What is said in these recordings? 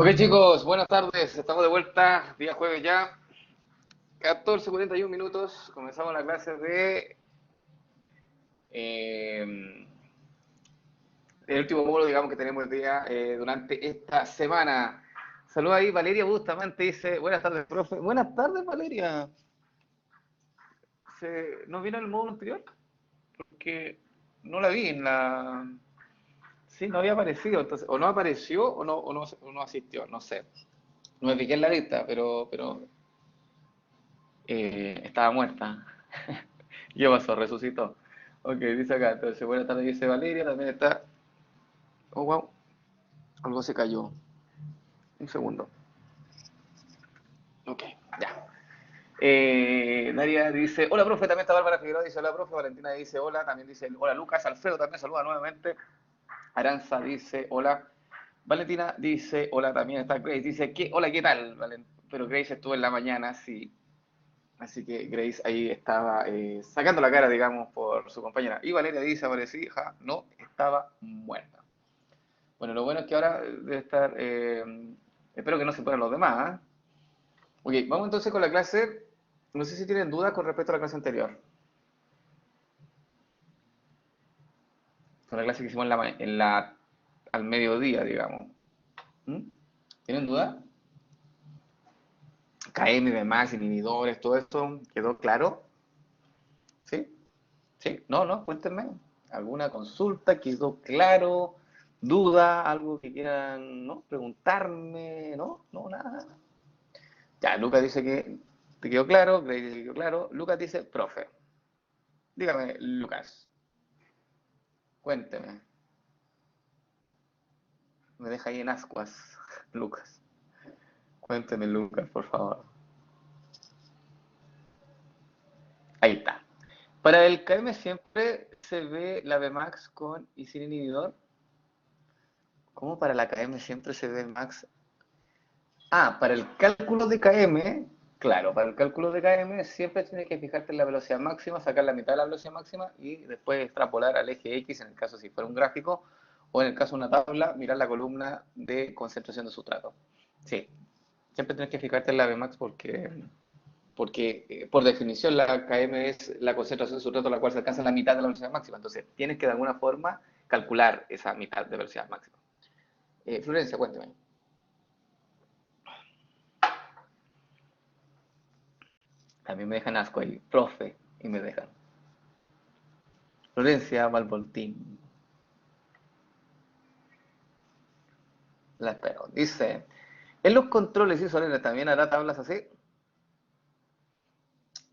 Ok chicos, buenas tardes, estamos de vuelta, día jueves ya, 14:41 minutos, comenzamos la clase de eh, el último módulo, digamos, que tenemos el día durante esta semana. Saluda ahí Valeria Bustamante, dice, buenas tardes profe, buenas tardes Valeria. ¿No vino el módulo anterior? Porque no la vi en la... Sí, no había aparecido, entonces, o no apareció o no asistió, no sé. No me fijé en la lista, pero estaba muerta. ¿Qué pasó? Resucitó. Ok, dice acá, entonces, buenas tardes, dice Valeria, también está... Oh, wow, algo se cayó. Un segundo. Ok, ya. Daria dice, hola profe, también está Bárbara Figueroa, dice hola profe, Valentina dice hola, también dice hola Lucas, Alfredo también saluda nuevamente, Aranza dice hola, Valentina dice hola, también está Grace, dice ¿qué? Hola, ¿qué tal? Pero Grace estuvo en la mañana, sí, así que Grace ahí estaba sacando la cara, digamos, por su compañera. Y Valeria dice, aparecí, ja, no, estaba muerta. Bueno, lo bueno es que ahora debe estar, espero que no se puedan los demás, ¿eh? Ok, vamos entonces con la clase, no sé si tienen dudas con respecto a la clase anterior, con la clase que hicimos al mediodía, digamos. ¿Mm? ¿Tienen dudas? KM, demás, inhibidores, todo esto, ¿quedó claro? ¿Sí? ¿Sí? No, no, cuéntenme. ¿Alguna consulta? ¿Quedó claro? ¿Duda? ¿Algo que quieran, no? Preguntarme? ¿No? No, nada. Ya, Lucas dice que te quedó claro, Grey dice que quedó claro. Lucas dice, profe. Dígame, Lucas, cuénteme. Me deja ahí en ascuas, Lucas. Cuénteme, Lucas, por favor. Ahí está. Para el KM siempre se ve la Vmax con y sin inhibidor. ¿Cómo para la KM siempre se ve Max? Ah, para el cálculo de KM, claro, para el cálculo de KM siempre tienes que fijarte en la velocidad máxima, sacar la mitad de la velocidad máxima y después extrapolar al eje X en el caso si fuera un gráfico o en el caso de una tabla, mirar la columna de concentración de sustrato. Sí, siempre tienes que fijarte en la Vmax porque por definición la KM es la concentración de sustrato a la cual se alcanza la mitad de la velocidad máxima. Entonces tienes que de alguna forma calcular esa mitad de velocidad máxima. Florencia, cuénteme. A mí me dejan asco ahí, profe, y me dejan. Florencia Malvoltín, la espero. Dice, en los controles y solenes también hará tablas así.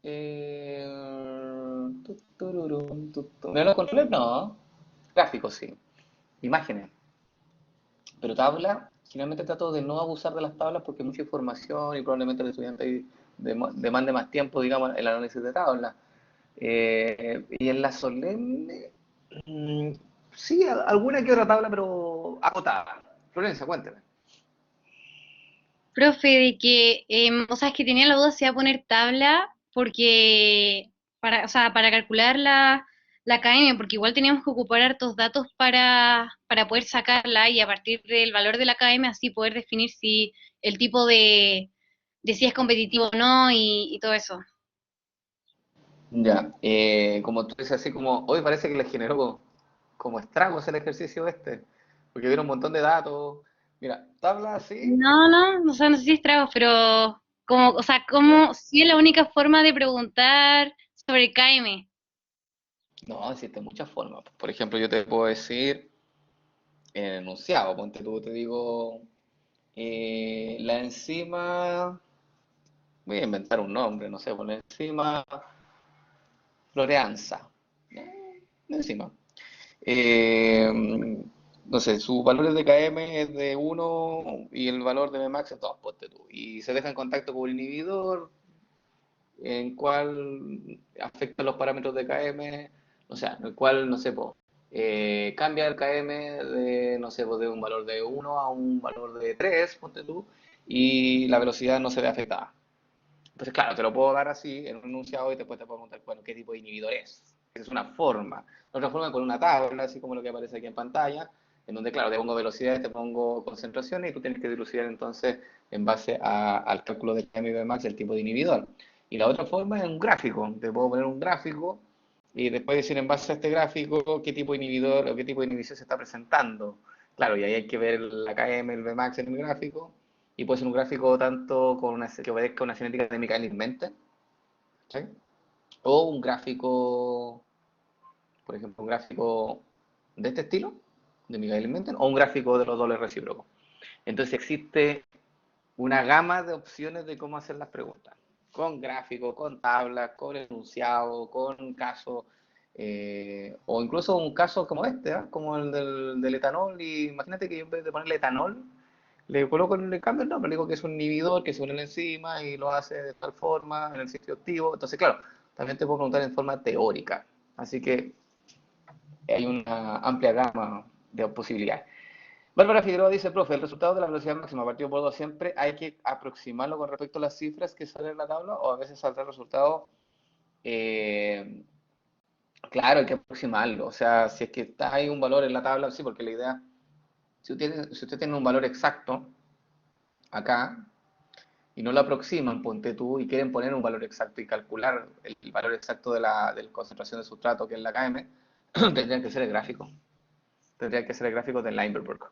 ¿En los controles? No. Gráficos, sí. Imágenes. Pero tabla, generalmente trato de no abusar de las tablas porque hay mucha información y probablemente el estudiante ahí demande más tiempo, digamos, el análisis de tabla. Y en la solemne, mm, sí, alguna que otra tabla, pero acotada. Florencia, cuénteme. Profe, de que, o sea, es que tenía la duda si iba a poner tabla porque, para, o sea, para calcular la KM, porque igual teníamos que ocupar hartos datos para poder sacarla y a partir del valor de la KM así poder definir si el tipo de si es competitivo o no y todo eso. Ya, como tú dices, así como, hoy parece que les generó como estragos el ejercicio este, porque vieron un montón de datos. Mira, tabla así, No, no, o sea, no sé si es trago, pero como, o sea, ¿ya? como si es la única forma de preguntar sobre KM. No, existen muchas formas. Por ejemplo, yo te puedo decir en el enunciado, ponte tú, te digo, la enzima, voy a inventar un nombre, no sé, poner enzima floreanza, enzima. Eh, no sé, sus valores de KM es de 1 y el valor de Vmax es 2, ponte tú. Y se deja en contacto con un inhibidor en cual afecta los parámetros de KM, o sea, en el cual, no sé, po, cambia el KM de, no sé, po, de un valor de 1 a un valor de 3, ponte tú, y la velocidad no se ve afectada. Entonces, claro, te lo puedo dar así en un enunciado y después te puedo preguntar, bueno, qué tipo de inhibidor es. Esa es una forma. La otra forma con una tabla, así como lo que aparece aquí en pantalla, en donde, claro, te pongo velocidades, te pongo concentraciones y tú tienes que dilucidar entonces en base al cálculo de Km y Vmax el tipo de inhibidor. Y la otra forma es un gráfico. Te puedo poner un gráfico y después decir en base a este gráfico qué tipo de inhibidor o qué tipo de inhibición se está presentando. Claro, y ahí hay que ver la Km, el Vmax en el gráfico. Y puede ser un gráfico tanto que obedezca una cinética de Michaelis-Menten, ¿sí? O un gráfico, por ejemplo, un gráfico de este estilo, de Michaelis-Menten, o un gráfico de los dobles recíprocos. Entonces existe una gama de opciones de cómo hacer las preguntas, con gráficos, con tablas, con enunciado, con casos, o incluso un caso como este, ¿eh? Como el del etanol, y imagínate que yo en vez de ponerle etanol, le cambio el nombre, le digo que es un inhibidor que se une a la enzima y lo hace de tal forma en el sitio activo. Entonces, claro, también te puedo preguntar en forma teórica. Así que hay una amplia gama de posibilidades. Bárbara Figueroa dice, profe, el resultado de la velocidad máxima partido por 2 siempre hay que aproximarlo con respecto a las cifras que salen en la tabla o a veces saldrá el resultado, eh, claro, hay que aproximarlo. O sea, si es que está ahí un valor en la tabla, sí, porque la idea, si usted tiene un valor exacto acá y no lo aproximan, ponte tú, y quieren poner un valor exacto y calcular el valor exacto de la concentración de sustrato que es la KM, tendrían que ser el gráfico. Tendrían que ser el gráfico de Leinberg.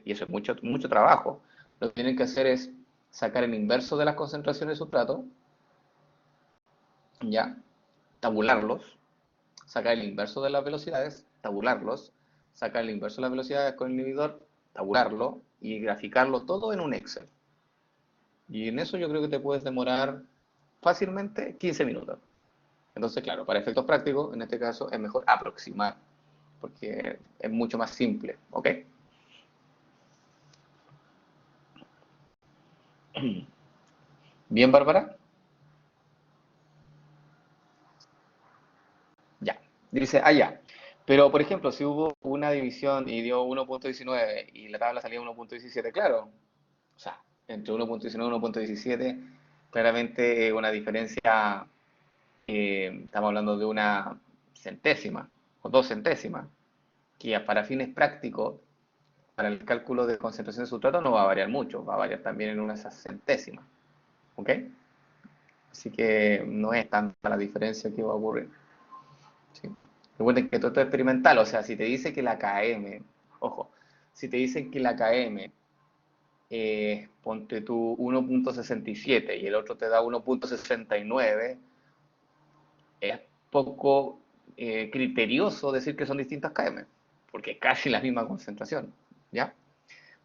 Y eso es mucho, mucho trabajo. Lo que tienen que hacer es sacar el inverso de las concentraciones de sustrato, ya, tabularlos, sacar el inverso de las velocidades, tabularlos, sacar el inverso de las velocidades con el inhibidor, tabularlo y graficarlo todo en un Excel. Y en eso yo creo que te puedes demorar fácilmente 15 minutos. Entonces, claro, para efectos prácticos, en este caso es mejor aproximar, porque es mucho más simple, ¿ok? Bien, Bárbara. Ya. Dice, ya. Pero, por ejemplo, si hubo una división y dio 1.19 y la tabla salía 1.17, claro. O sea, entre 1.19 y 1.17, claramente una diferencia, estamos hablando de una centésima o 2 centésimas, que para fines prácticos, para el cálculo de concentración de sustrato no va a variar mucho, va a variar también en unas centésimas. ¿Ok? Así que no es tanta la diferencia que va a ocurrir. ¿Sí? Recuerden que todo esto es experimental, o sea, si te dice que la KM, ojo, si te dicen que la KM ponte tú 1.67 y el otro te da 1.69, es poco criterioso decir que son distintas KM, porque es casi la misma concentración, ¿ya?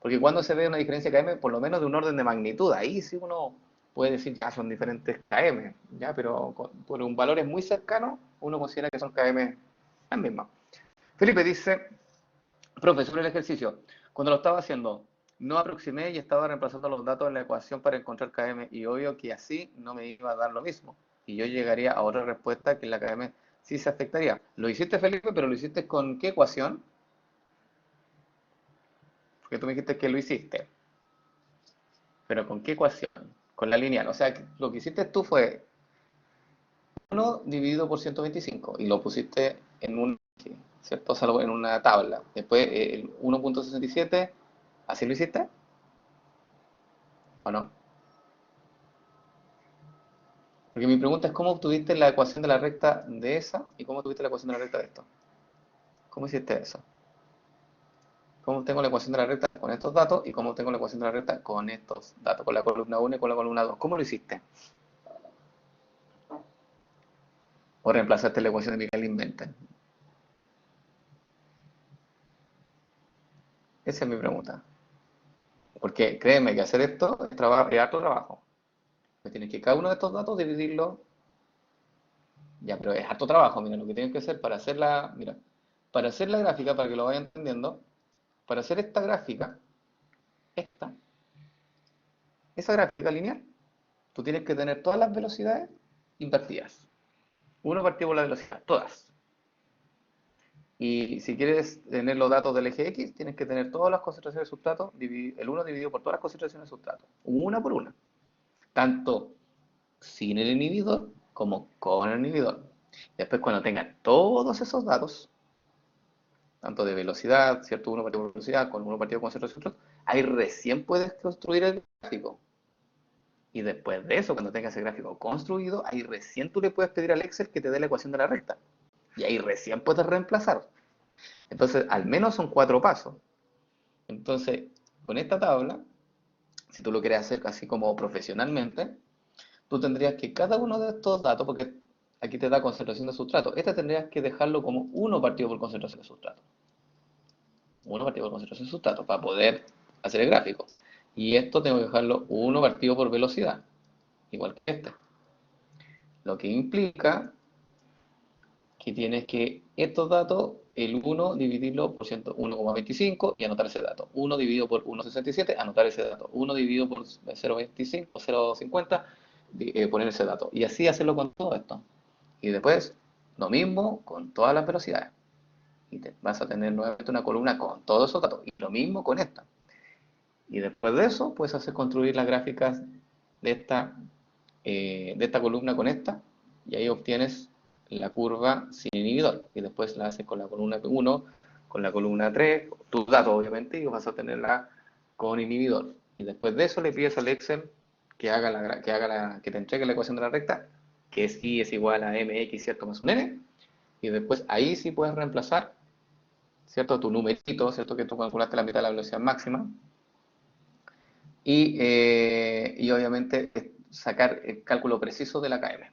Porque cuando se ve una diferencia de KM, por lo menos de un orden de magnitud, ahí sí uno puede decir que son diferentes KM, ¿ya? Pero por un valores muy cercanos, uno considera que son KM las mismas. Felipe dice, profesor, el ejercicio, cuando lo estaba haciendo, no aproximé y estaba reemplazando los datos en la ecuación para encontrar KM y obvio que así no me iba a dar lo mismo. Y yo llegaría a otra respuesta que la KM sí se afectaría. Lo hiciste, Felipe, pero lo hiciste con ¿qué ecuación? Porque tú me dijiste que lo hiciste. Pero ¿con qué ecuación? Con la lineal. O sea, lo que hiciste tú fue 1 dividido por 125 y lo pusiste en un, ¿cierto? O sea, en una tabla. Después el 1.67, ¿así lo hiciste? ¿O no? Porque mi pregunta es cómo obtuviste la ecuación de la recta de esa y cómo obtuviste la ecuación de la recta de esto. ¿Cómo hiciste eso? ¿Cómo obtengo la ecuación de la recta con estos datos y cómo obtengo la ecuación de la recta con estos datos, con la columna 1 y con la columna 2? ¿Cómo lo hiciste? ¿O reemplazaste la ecuación de Michaelis-Menten? Esa es mi pregunta. Porque créeme que hacer esto es harto trabajo. Me tienes que cada uno de estos datos dividirlo. Ya, pero es harto trabajo. Mira, lo que tienes que hacer para hacer mira, para hacer la gráfica, para que lo vayan entendiendo, para hacer esta gráfica, esta, esa gráfica lineal, tú tienes que tener todas las velocidades invertidas. Uno partido por la velocidad, todas. Y si quieres tener los datos del eje X, tienes que tener todas las concentraciones de sustrato, el uno dividido por todas las concentraciones de sustrato, una por una. Tanto sin el inhibidor como con el inhibidor. Después, cuando tengan todos esos datos, tanto de velocidad, ¿cierto? Uno partido por velocidad, con uno partido por concentración, ahí recién puedes construir el gráfico. Y después de eso, cuando tengas el gráfico construido, ahí recién tú le puedes pedir al Excel que te dé la ecuación de la recta. Y ahí recién puedes reemplazar. Entonces, al menos son 4 pasos. Entonces, con esta tabla, si tú lo quieres hacer así como profesionalmente, tú tendrías que cada uno de estos datos, porque aquí te da concentración de sustrato, este tendrías que dejarlo como 1 partido por concentración de sustrato. 1 partido por concentración de sustrato para poder hacer el gráfico. Y esto tengo que dejarlo 1 partido por velocidad, igual que este. Lo que implica que tienes que estos datos, el 1 dividirlo por 1,25 y anotar ese dato. 1 dividido por 1,67, anotar ese dato. 1 dividido por 0,25 o 0,50, poner ese dato. Y así hacerlo con todo esto. Y después, lo mismo con todas las velocidades. Y vas a tener nuevamente una columna con todos esos datos. Y lo mismo con esta. Y después de eso, puedes hacer construir las gráficas de esta columna con esta. Y ahí obtienes la curva sin inhibidor. Y después la haces con la columna 1, con la columna 3, tus datos obviamente, y vas a tenerla con inhibidor. Y después de eso le pides al Excel que te entregue la ecuación de la recta, que es y es igual a mx, ¿cierto? Más un n. Y después ahí sí puedes reemplazar, ¿cierto? Tu numerito, ¿cierto? Que tú calculaste la mitad de la velocidad máxima. Y obviamente sacar el cálculo preciso de la KM.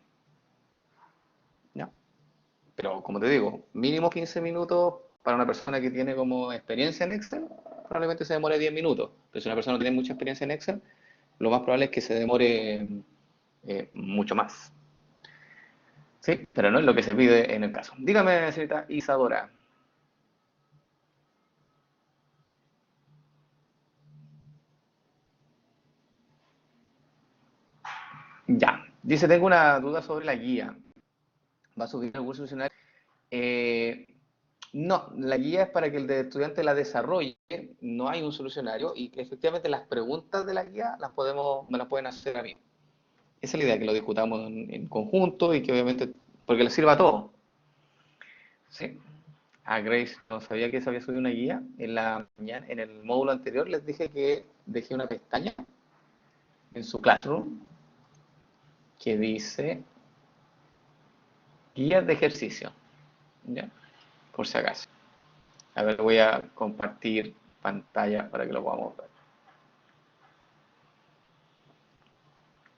¿Ya? Pero como te digo, mínimo 15 minutos para una persona que tiene como experiencia en Excel, probablemente se demore 10 minutos. Pero si una persona no tiene mucha experiencia en Excel, lo más probable es que se demore mucho más. Sí, pero no es lo que se pide en el caso. Dígame, señorita Isadora. Ya. Dice, tengo una duda sobre la guía. ¿Va a subir algún solucionario? Eh, no, la guía es para que el estudiante la desarrolle, no hay un solucionario y que efectivamente las preguntas de la guía me las pueden hacer a mí. Esa es la idea, que lo discutamos en conjunto y que obviamente, porque les sirva a todos. ¿Sí? A Grace no sabía que se había subido una guía. En la mañana, en el módulo anterior les dije que dejé una pestaña en su Classroom que dice guías de ejercicio, ¿ya? Por si acaso. A ver, voy a compartir pantalla para que lo podamos ver.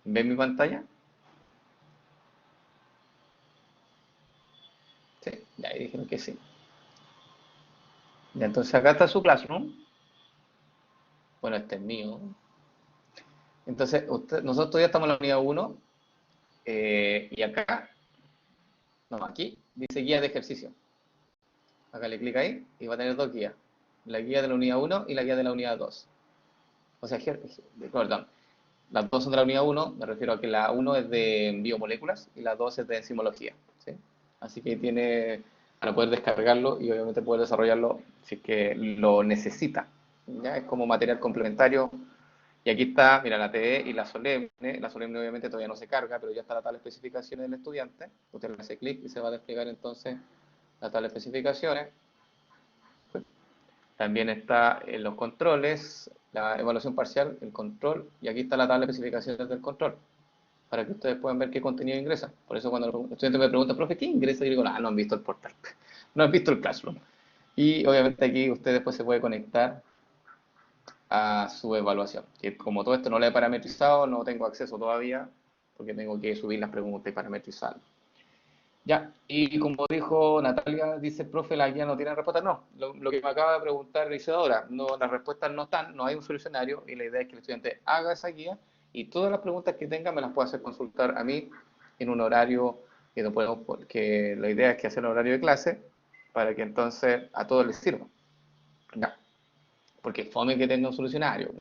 ¿Ven mi pantalla? Sí, ya ahí dijeron que sí. Ya, entonces acá está su Classroom. Bueno, este es mío. Entonces, nosotros todavía estamos en la unidad 1 y acá, no, aquí dice guía de ejercicio. Acá le clic ahí y va a tener 2 guías. La guía de la unidad 1 y la guía de la unidad 2. O sea, perdón, las dos son de la unidad 1, me refiero a que la 1 es de biomoléculas y la 2 es de enzimología. ¿Sí? Así que tiene para poder descargarlo y obviamente poder desarrollarlo si es que lo necesita. ¿Ya? Es como material complementario. Y aquí está, mira, la TE y la solemne. La solemne obviamente todavía no se carga, pero ya está la tabla de especificaciones del estudiante. Usted le hace clic y se va a desplegar entonces la tabla de especificaciones. También está en los controles, la evaluación parcial, el control, y aquí está la tabla de especificaciones del control, para que ustedes puedan ver qué contenido ingresa. Por eso cuando los estudiantes me preguntan, profe, ¿qué ingresa? Yo digo, no han visto el portal, no han visto el Classroom. Y obviamente aquí usted después se puede conectar a su evaluación, que como todo esto no lo he parametrizado, no tengo acceso todavía, porque tengo que subir las preguntas y parametrizarlas. Ya, y como dijo Natalia, dice, profe, la guía no tiene respuesta. No, lo que me acaba de preguntar Isadora, no, las respuestas no están, no hay un solucionario y la idea es que el estudiante haga esa guía y todas las preguntas que tenga me las pueda hacer consultar a mí en un horario que, no podemos, que la idea es que hacer un horario de clase para que entonces a todos les sirva. Ya, porque fome que tenga un solucionario,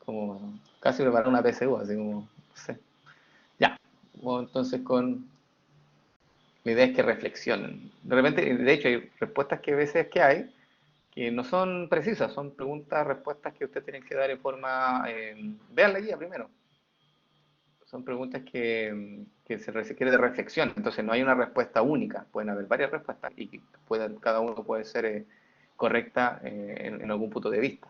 como casi preparar una PSU, así como, no sé. Ya, bueno, entonces con la idea es que reflexionen. De repente, de hecho, hay respuestas que a veces que hay que no son precisas, son preguntas, respuestas que usted tiene que dar en forma... vean la guía primero. son preguntas que se requiere de reflexión, entonces no hay una respuesta única, pueden haber varias respuestas y cada uno puede ser correcta en algún punto de vista.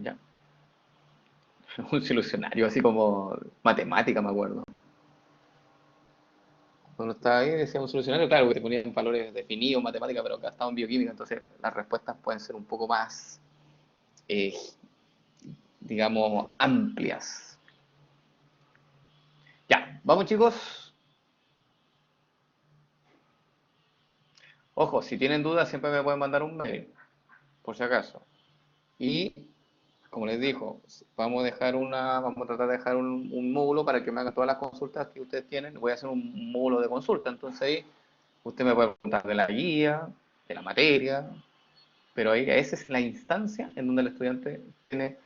Ya. Un solucionario, así como matemática, me acuerdo. Cuando estaba ahí decía un solucionario, claro, que te ponían valores definidos, matemática, pero gastado en bioquímica, entonces las respuestas pueden ser un poco más, eh, digamos, amplias. Ya, vamos chicos. Ojo, si tienen dudas siempre me pueden mandar un mail, por si acaso. Y, como les digo, vamos a tratar de dejar un módulo para que me hagan todas las consultas que ustedes tienen. Voy a hacer un módulo de consulta, entonces ahí usted me puede preguntar de la guía, de la materia, pero ahí esa es la instancia en donde el estudiante tiene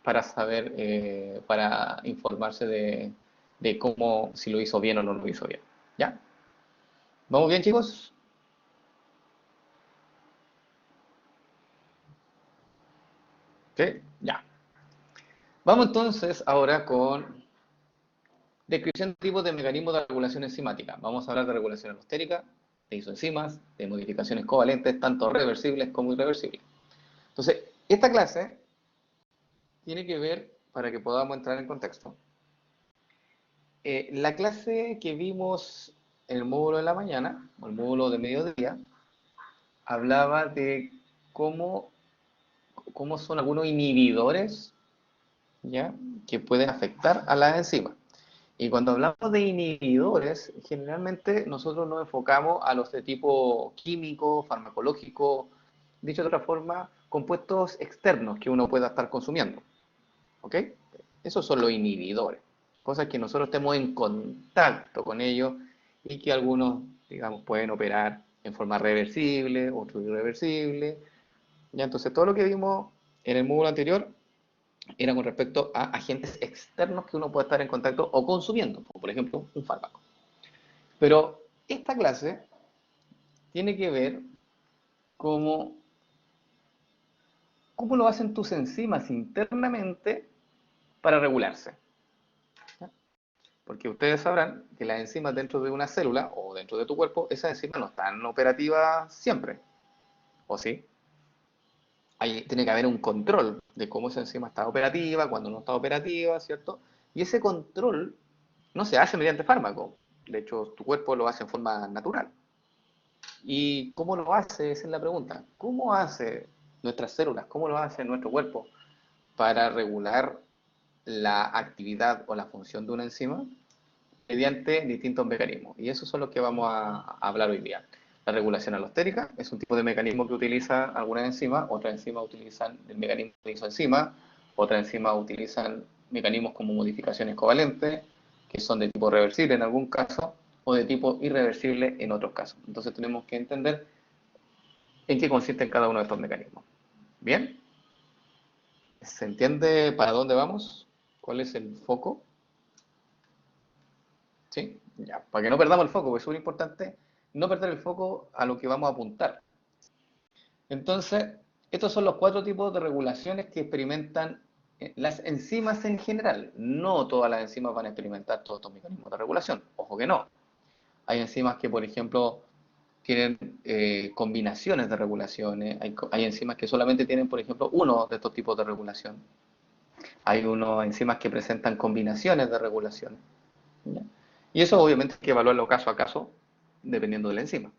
para saber, para informarse de cómo, si lo hizo bien o no lo hizo bien. ¿Ya? ¿Vamos bien, chicos? Sí, ya. Vamos entonces ahora con descripción de tipos de mecanismos de regulación enzimática. Vamos a hablar de regulación alostérica, de isoenzimas, de modificaciones covalentes, tanto reversibles como irreversibles. Entonces, esta clase tiene que ver, para que podamos entrar en contexto, la clase que vimos en el módulo de la mañana, o el módulo de mediodía, hablaba de cómo, cómo son algunos inhibidores, ¿ya?, que pueden afectar a las enzimas. Y cuando hablamos de inhibidores, generalmente nosotros nos enfocamos a los de tipo químico, farmacológico, dicho de otra forma, compuestos externos que uno pueda estar consumiendo. ¿Ok? Esos son los inhibidores. Cosas que nosotros estemos en contacto con ellos y que algunos, digamos, pueden operar en forma reversible, otros irreversible. Ya, entonces todo lo que vimos en el módulo anterior era con respecto a agentes externos que uno puede estar en contacto o consumiendo, como por ejemplo un fármaco. Pero esta clase tiene que ver cómo, cómo lo hacen tus enzimas internamente para regularse. Porque ustedes sabrán que las enzimas dentro de una célula o dentro de tu cuerpo, esas enzimas no están operativas siempre, ¿o sí? Tiene que haber un control de cómo esa enzima está operativa, cuando no está operativa, ¿cierto? Y ese control no se hace mediante fármaco. De hecho, tu cuerpo lo hace en forma natural. ¿Y cómo lo hace? Esa es la pregunta. ¿Cómo hace nuestras células, cómo lo hace nuestro cuerpo para regular la actividad o la función de una enzima? Mediante distintos mecanismos. Y esos son los que vamos a hablar hoy día. La regulación alostérica es un tipo de mecanismo que utiliza algunas enzimas, otras enzimas utilizan el mecanismo de isoenzima, otras enzimas utilizan mecanismos como modificaciones covalentes, que son de tipo reversible en algún caso, o de tipo irreversible en otros casos. Entonces tenemos que entender en qué consisten cada uno de estos mecanismos. ¿Bien? ¿Se entiende para dónde vamos? ¿Cuál es el foco? ¿Sí? Ya, para que no perdamos el foco, porque es súper importante no perder el foco a lo que vamos a apuntar. Entonces, estos son los 4 tipos de regulaciones que experimentan las enzimas en general. No todas las enzimas van a experimentar todos estos mecanismos de regulación. Ojo que no. Hay enzimas que, por ejemplo, tienen combinaciones de regulaciones. Hay enzimas que solamente tienen, por ejemplo, uno de estos tipos de regulación. Hay unos enzimas que presentan combinaciones de regulaciones. ¿Ya? Y eso obviamente hay que evaluarlo caso a caso, dependiendo de la enzima.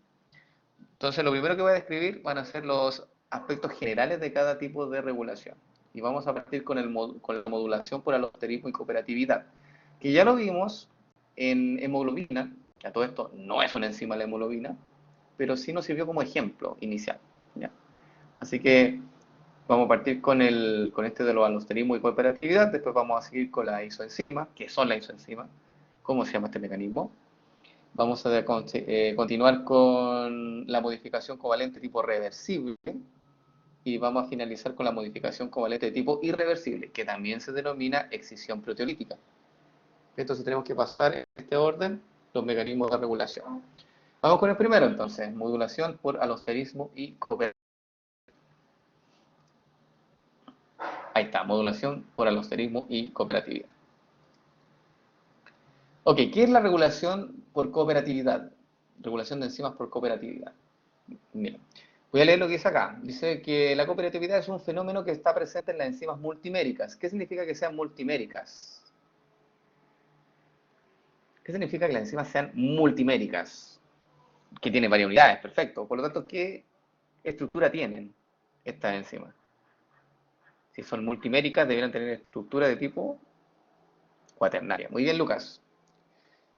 Entonces, lo primero que voy a describir van a ser los aspectos generales de cada tipo de regulación. Y vamos a partir con la modulación por alosterismo y cooperatividad, que ya lo vimos en hemoglobina, que a todo esto no es una enzima la hemoglobina, pero sí nos sirvió como ejemplo inicial. ¿Ya? Así que vamos a partir con este de los alosterismo y cooperatividad, después vamos a seguir con la isoenzima, que son las isoenzimas, cómo se llama este mecanismo. Vamos a continuar con la modificación covalente tipo reversible y vamos a finalizar con la modificación covalente de tipo irreversible, que también se denomina excisión proteolítica. Entonces tenemos que pasar en este orden los mecanismos de regulación. Vamos con el primero entonces, modulación por alosterismo y cooperatividad. Ahí está, modulación por alosterismo y cooperatividad. Ok, ¿qué es la regulación por cooperatividad? Regulación de enzimas por cooperatividad. Mira, voy a leer lo que dice acá. Dice que la cooperatividad es un fenómeno que está presente en las enzimas multiméricas. ¿Qué significa que sean multiméricas? ¿Qué significa que las enzimas sean multiméricas? Que tienen varias unidades, perfecto. Por lo tanto, ¿qué estructura tienen estas enzimas? Si son multiméricas, deberían tener estructura de tipo cuaternaria. Muy bien, Lucas.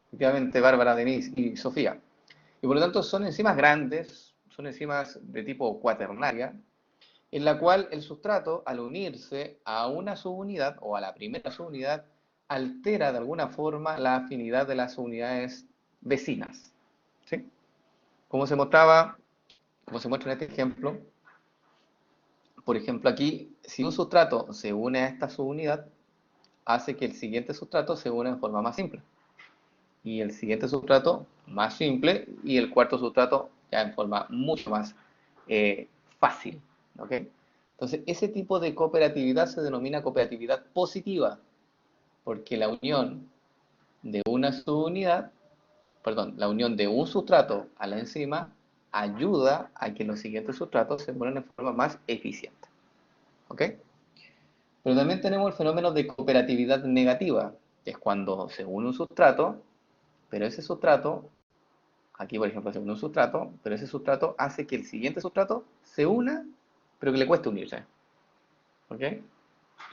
Efectivamente, Bárbara, Denise y Sofía. Y por lo tanto, son enzimas grandes, son enzimas de tipo cuaternaria, en la cual el sustrato, al unirse a una subunidad o a la primera subunidad, altera de alguna forma la afinidad de las subunidades vecinas. ¿Sí? Como se mostraba, como se muestra en este ejemplo, por ejemplo aquí, si un sustrato se une a esta subunidad, hace que el siguiente sustrato se una en forma más simple. Y el siguiente sustrato más simple y el cuarto sustrato ya en forma mucho más fácil. ¿Ok? Entonces, ese tipo de cooperatividad se denomina cooperatividad positiva, porque la unión de una subunidad, perdón, la unión de un sustrato a la enzima ayuda a que los siguientes sustratos se mueran en forma más eficiente. ¿Ok? Pero también tenemos el fenómeno de cooperatividad negativa, que es cuando se une un sustrato, pero ese sustrato, aquí por ejemplo se une un sustrato, pero ese sustrato hace que el siguiente sustrato se una, pero que le cueste unirse. ¿Ok?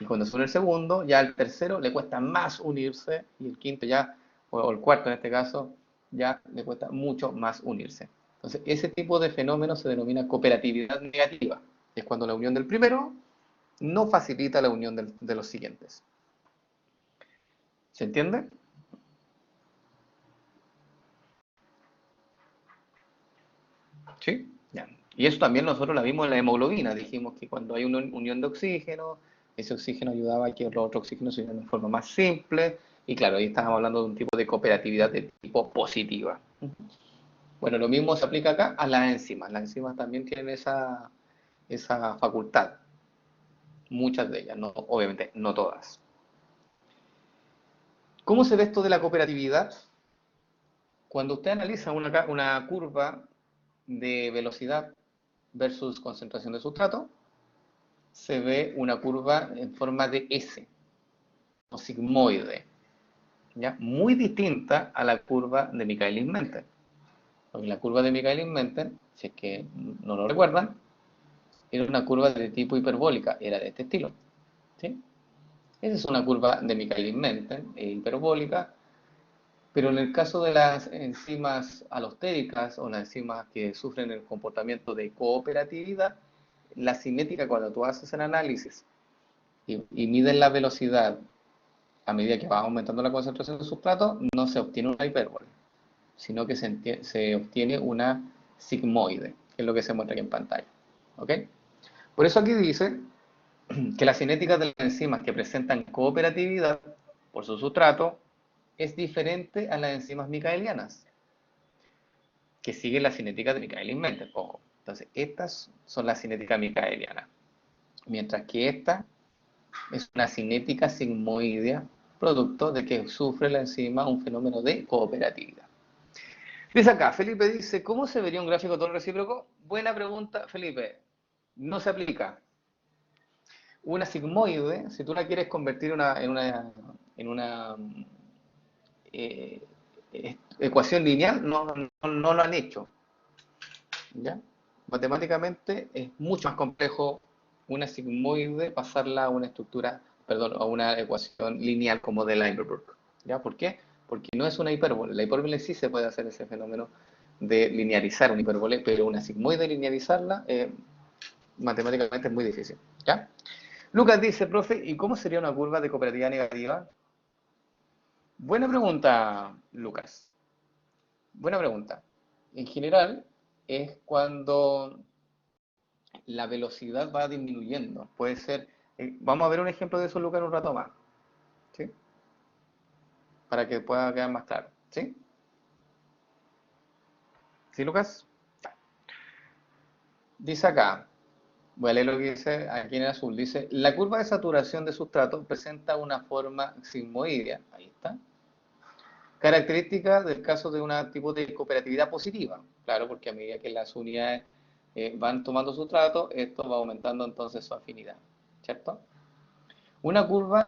Y cuando se une el segundo, ya al tercero le cuesta más unirse, y el quinto ya, o el cuarto en este caso, ya le cuesta mucho más unirse. Entonces, ese tipo de fenómeno se denomina cooperatividad negativa. Es cuando la unión del primero no facilita la unión de los siguientes. ¿Se entiende? ¿Sí? Ya. Y eso también nosotros la vimos en la hemoglobina. Dijimos que cuando hay una unión de oxígeno, ese oxígeno ayudaba a que los otros oxígenos se unieran de forma más simple. Y claro, ahí estábamos hablando de un tipo de cooperatividad de tipo positiva. Bueno, lo mismo se aplica acá a las enzimas. Las enzimas también tienen esa facultad. Muchas de ellas, no, obviamente no todas. ¿Cómo se ve esto de la cooperatividad? Cuando usted analiza una curva de velocidad versus concentración de sustrato, se ve una curva en forma de S, o sigmoide, ¿ya? Muy distinta a la curva de Michaelis-Menten. Porque la curva de Michaelis-Menten, si es que no lo recuerdan, era una curva de tipo hiperbólica, era de este estilo. ¿Sí? Esa es una curva de Michaelis-Menten, hiperbólica, pero en el caso de las enzimas alostéricas o las enzimas que sufren el comportamiento de cooperatividad, la cinética cuando tú haces el análisis y mides la velocidad a medida que va aumentando la concentración de sustrato, no se obtiene una hipérbole, sino que se obtiene una sigmoide, que es lo que se muestra aquí en pantalla. ¿Ok? Por eso aquí dice que la cinética de las enzimas que presentan cooperatividad por su sustrato es diferente a las enzimas micaelianas, que siguen la cinética de Michaelis-Menten. Ojo, entonces estas son las cinéticas micaelianas, mientras que esta es una cinética sigmoidea, producto de que sufre la enzima un fenómeno de cooperatividad. Dice acá, Felipe dice, ¿cómo se vería un gráfico todo recíproco? Buena pregunta, Felipe. No se aplica. Una sigmoide, si tú la quieres convertir en una eh, ecuación lineal, no lo han hecho. ¿Ya? Matemáticamente es mucho más complejo una sigmoide pasarla a una estructura, perdón, a una ecuación lineal como de Leinberg. ¿Ya? ¿Por qué? Porque no es una hipérbole. La hipérbole sí se puede hacer ese fenómeno de linearizar una hipérbole, pero una sigmoide linearizarla matemáticamente es muy difícil. ¿Ya? Lucas dice, profe, ¿y cómo sería una curva de cooperatividad negativa? Buena pregunta, Lucas. Buena pregunta. En general, es cuando la velocidad va disminuyendo. Puede ser, vamos a ver un ejemplo de eso, Lucas, en un rato más. ¿Sí? Para que pueda quedar más claro. ¿Sí? ¿Sí, Lucas? Dice acá, Voy a leer lo que dice aquí en azul. Dice, la curva de saturación de sustrato presenta una forma sigmoidea. Ahí está. Característica del caso de un tipo de cooperatividad positiva. Claro, porque a medida que las unidades van tomando sustrato, esto va aumentando entonces su afinidad. ¿Cierto? Una curva,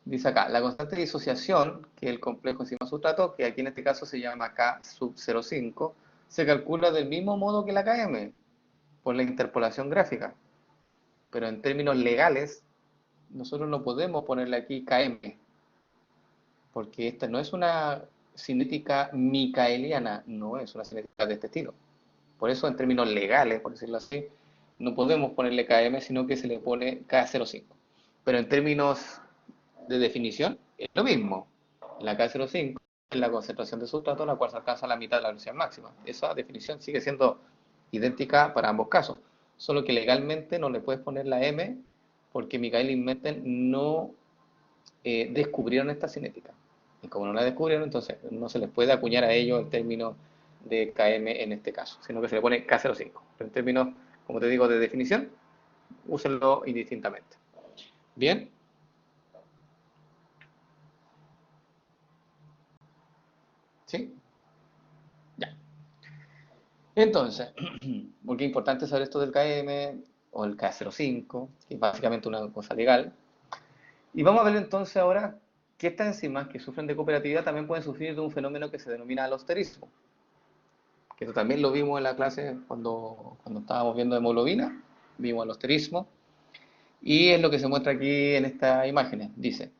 dice acá, la constante de disociación, que es el complejo enzima-sustrato, que aquí en este caso se llama K sub 0,5, se calcula del mismo modo que la Km, por la interpolación gráfica. Pero en términos legales, nosotros no podemos ponerle aquí Km, porque esta no es una cinética micaeliana, no es una cinética de este estilo. Por eso, en términos legales, por decirlo así, no podemos ponerle Km, sino que se le pone K05. Pero en términos de definición, es lo mismo. La K05 es la concentración de sustrato, la cual se alcanza a la mitad de la velocidad máxima. Esa definición sigue siendo idéntica para ambos casos. Solo que legalmente no le puedes poner la M porque Michael y Menten no descubrieron esta cinética. Y como no la descubrieron, entonces no se les puede acuñar a ellos el término de KM en este caso, sino que se le pone K05. Pero en términos, como te digo, de definición, úsenlo indistintamente. Bien. ¿Sí? Ya. Entonces, porque es importante saber esto del KM o el K05, que es básicamente una cosa legal. Y vamos a ver entonces ahora que estas enzimas que sufren de cooperatividad también pueden sufrir de un fenómeno que se denomina alosterismo. Que eso también lo vimos en la clase cuando estábamos viendo hemoglobina, vimos alosterismo. Y es lo que se muestra aquí en estas imágenes. Dice,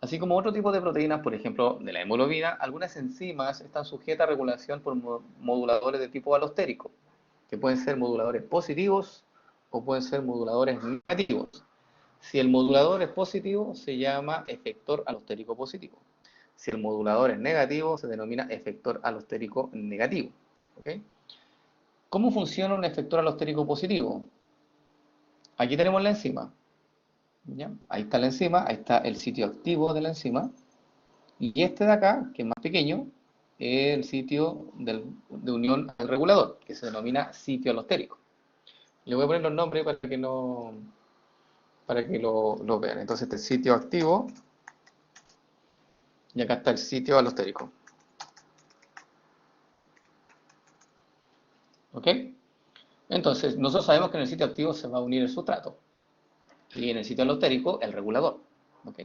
así como otro tipo de proteínas, por ejemplo, de la hemoglobina, algunas enzimas están sujetas a regulación por moduladores de tipo alostérico, que pueden ser moduladores positivos o pueden ser moduladores negativos. Si el modulador es positivo, se llama efector alostérico positivo. Si el modulador es negativo, se denomina efector alostérico negativo. ¿Okay? ¿Cómo funciona un efector alostérico positivo? Aquí tenemos la enzima. ¿Ya? Ahí está la enzima, ahí está el sitio activo de la enzima. Y este de acá, que es más pequeño, es el sitio de unión al regulador, que se denomina sitio alostérico. Le voy a poner los nombres para que lo vean. Entonces este es el sitio activo y acá está el sitio alostérico. ¿Ok? Entonces, nosotros sabemos que en el sitio activo se va a unir el sustrato y en el sitio alostérico el regulador. ¿Ok?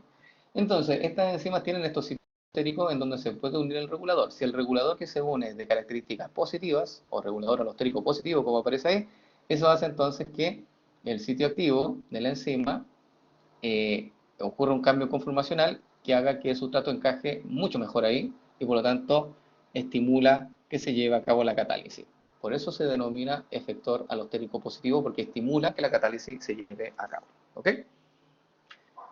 Entonces, estas enzimas tienen estos sitios alostéricos en donde se puede unir el regulador. Si el regulador que se une es de características positivas, o regulador alostérico positivo, como aparece ahí, eso hace entonces que el sitio activo de la enzima ocurra un cambio conformacional que haga que el sustrato encaje mucho mejor ahí y por lo tanto estimula que se lleve a cabo la catálisis. Por eso se denomina efector alostérico positivo, porque estimula que la catálisis se lleve a cabo. ¿Ok?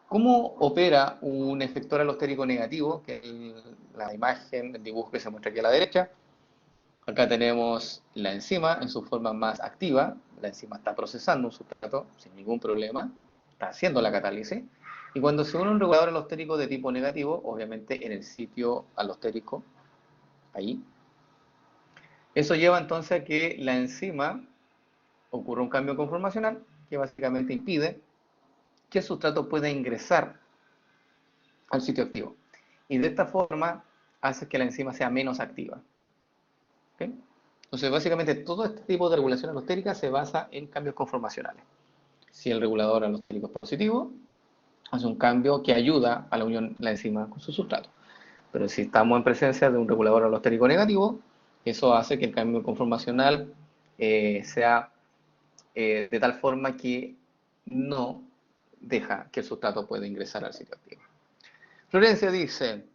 ¿Cómo opera un efector alostérico negativo? Que es la imagen, el dibujo que se muestra aquí a la derecha. Acá tenemos la enzima en su forma más activa. La enzima está procesando un sustrato sin ningún problema. Está haciendo la catálisis. Y cuando se une un regulador alostérico de tipo negativo, obviamente en el sitio alostérico, ahí, eso lleva entonces a que la enzima ocurra un cambio conformacional que básicamente impide que el sustrato pueda ingresar al sitio activo. Y de esta forma hace que la enzima sea menos activa. ¿Okay? Entonces, básicamente todo este tipo de regulación alostérica se basa en cambios conformacionales. Si el regulador alostérico es positivo, hace un cambio que ayuda a la unión de la enzima con su sustrato. Pero si estamos en presencia de un regulador alostérico negativo, eso hace que el cambio conformacional sea de tal forma que no deja que el sustrato pueda ingresar al sitio activo. Florencia dice,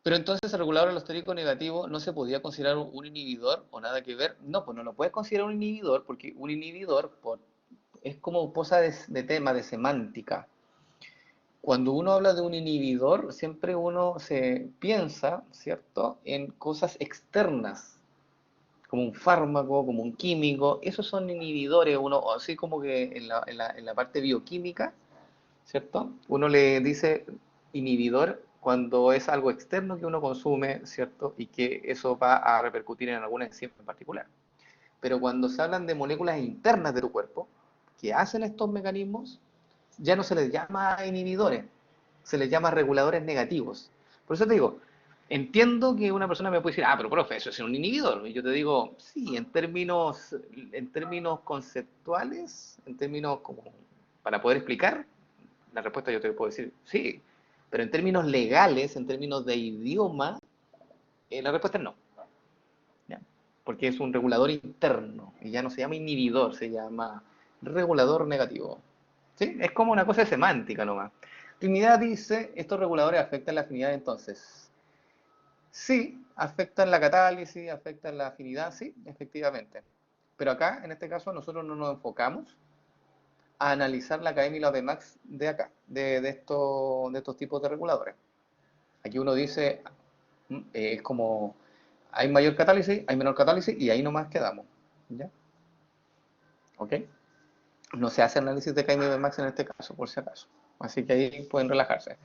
pero entonces el regulador alostérico negativo no se podía considerar un inhibidor o nada que ver. No, pues no lo puedes considerar un inhibidor porque un inhibidor es como cosa de tema, de semántica. Cuando uno habla de un inhibidor, siempre uno se piensa, ¿cierto?, en cosas externas, como un fármaco, como un químico. Esos son inhibidores, uno, así como que en la parte bioquímica, ¿cierto? Uno le dice inhibidor cuando es algo externo que uno consume, ¿cierto? Y que eso va a repercutir en alguna enzima en particular. Pero cuando se hablan de moléculas internas de tu cuerpo, que hacen estos mecanismos ya no se les llama inhibidores, se les llama reguladores negativos. Por eso te digo, entiendo que una persona me puede decir, ah, pero profe, eso es un inhibidor. Y yo te digo, sí, en términos conceptuales, en términos como para poder explicar, la respuesta yo te puedo decir, sí. Pero en términos legales, en términos de idioma, la respuesta es no. ¿Ya? Porque es un regulador interno y ya no se llama inhibidor, se llama regulador negativo. ¿Sí? Es como una cosa de semántica nomás. Trinidad dice, estos reguladores afectan la afinidad entonces. Sí, afectan la catálisis, afectan la afinidad, sí, efectivamente. Pero acá, en este caso, nosotros no nos enfocamos a analizar la KM y la Vmax de acá, de estos tipos de reguladores. Aquí uno dice, es como, hay mayor catálisis, hay menor catálisis, y ahí nomás quedamos. ¿Ya? ¿Ok? No se hace análisis de KM y Vmax en este caso, por si acaso. Así que ahí pueden relajarse.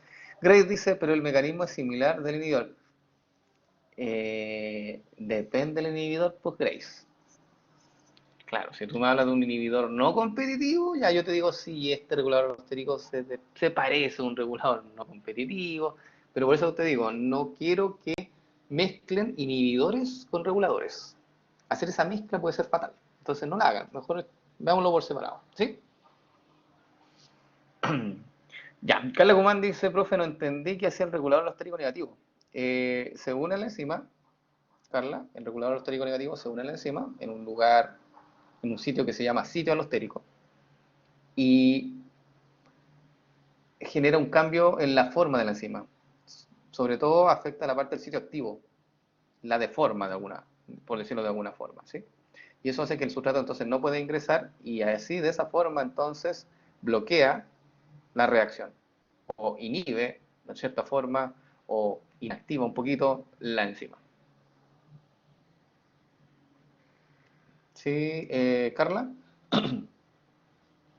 Grace dice, pero el mecanismo es similar del inhibidor. Depende del inhibidor, pues Grace. Claro, si tú me hablas de un inhibidor no competitivo, ya yo te digo, sí, este regulador alostérico se parece a un regulador no competitivo, pero por eso te digo, no quiero que mezclen inhibidores con reguladores. Hacer esa mezcla puede ser fatal, entonces no la hagan, mejor veámoslo por separado, ¿sí? Ya, Carla Guzmán dice, profe, no entendí qué hacía el regulador alostérico negativo. Según la enzima, Carla, el regulador alostérico negativo se une a la enzima en un lugar, en un sitio que se llama sitio alostérico y genera un cambio en la forma de la enzima. Sobre todo afecta la parte del sitio activo, la deforma de alguna, por decirlo de alguna forma, ¿sí? Y eso hace que el sustrato entonces no puede ingresar y así de esa forma entonces bloquea la reacción o inhibe de cierta forma o inactiva un poquito la enzima. ¿Sí, Carla?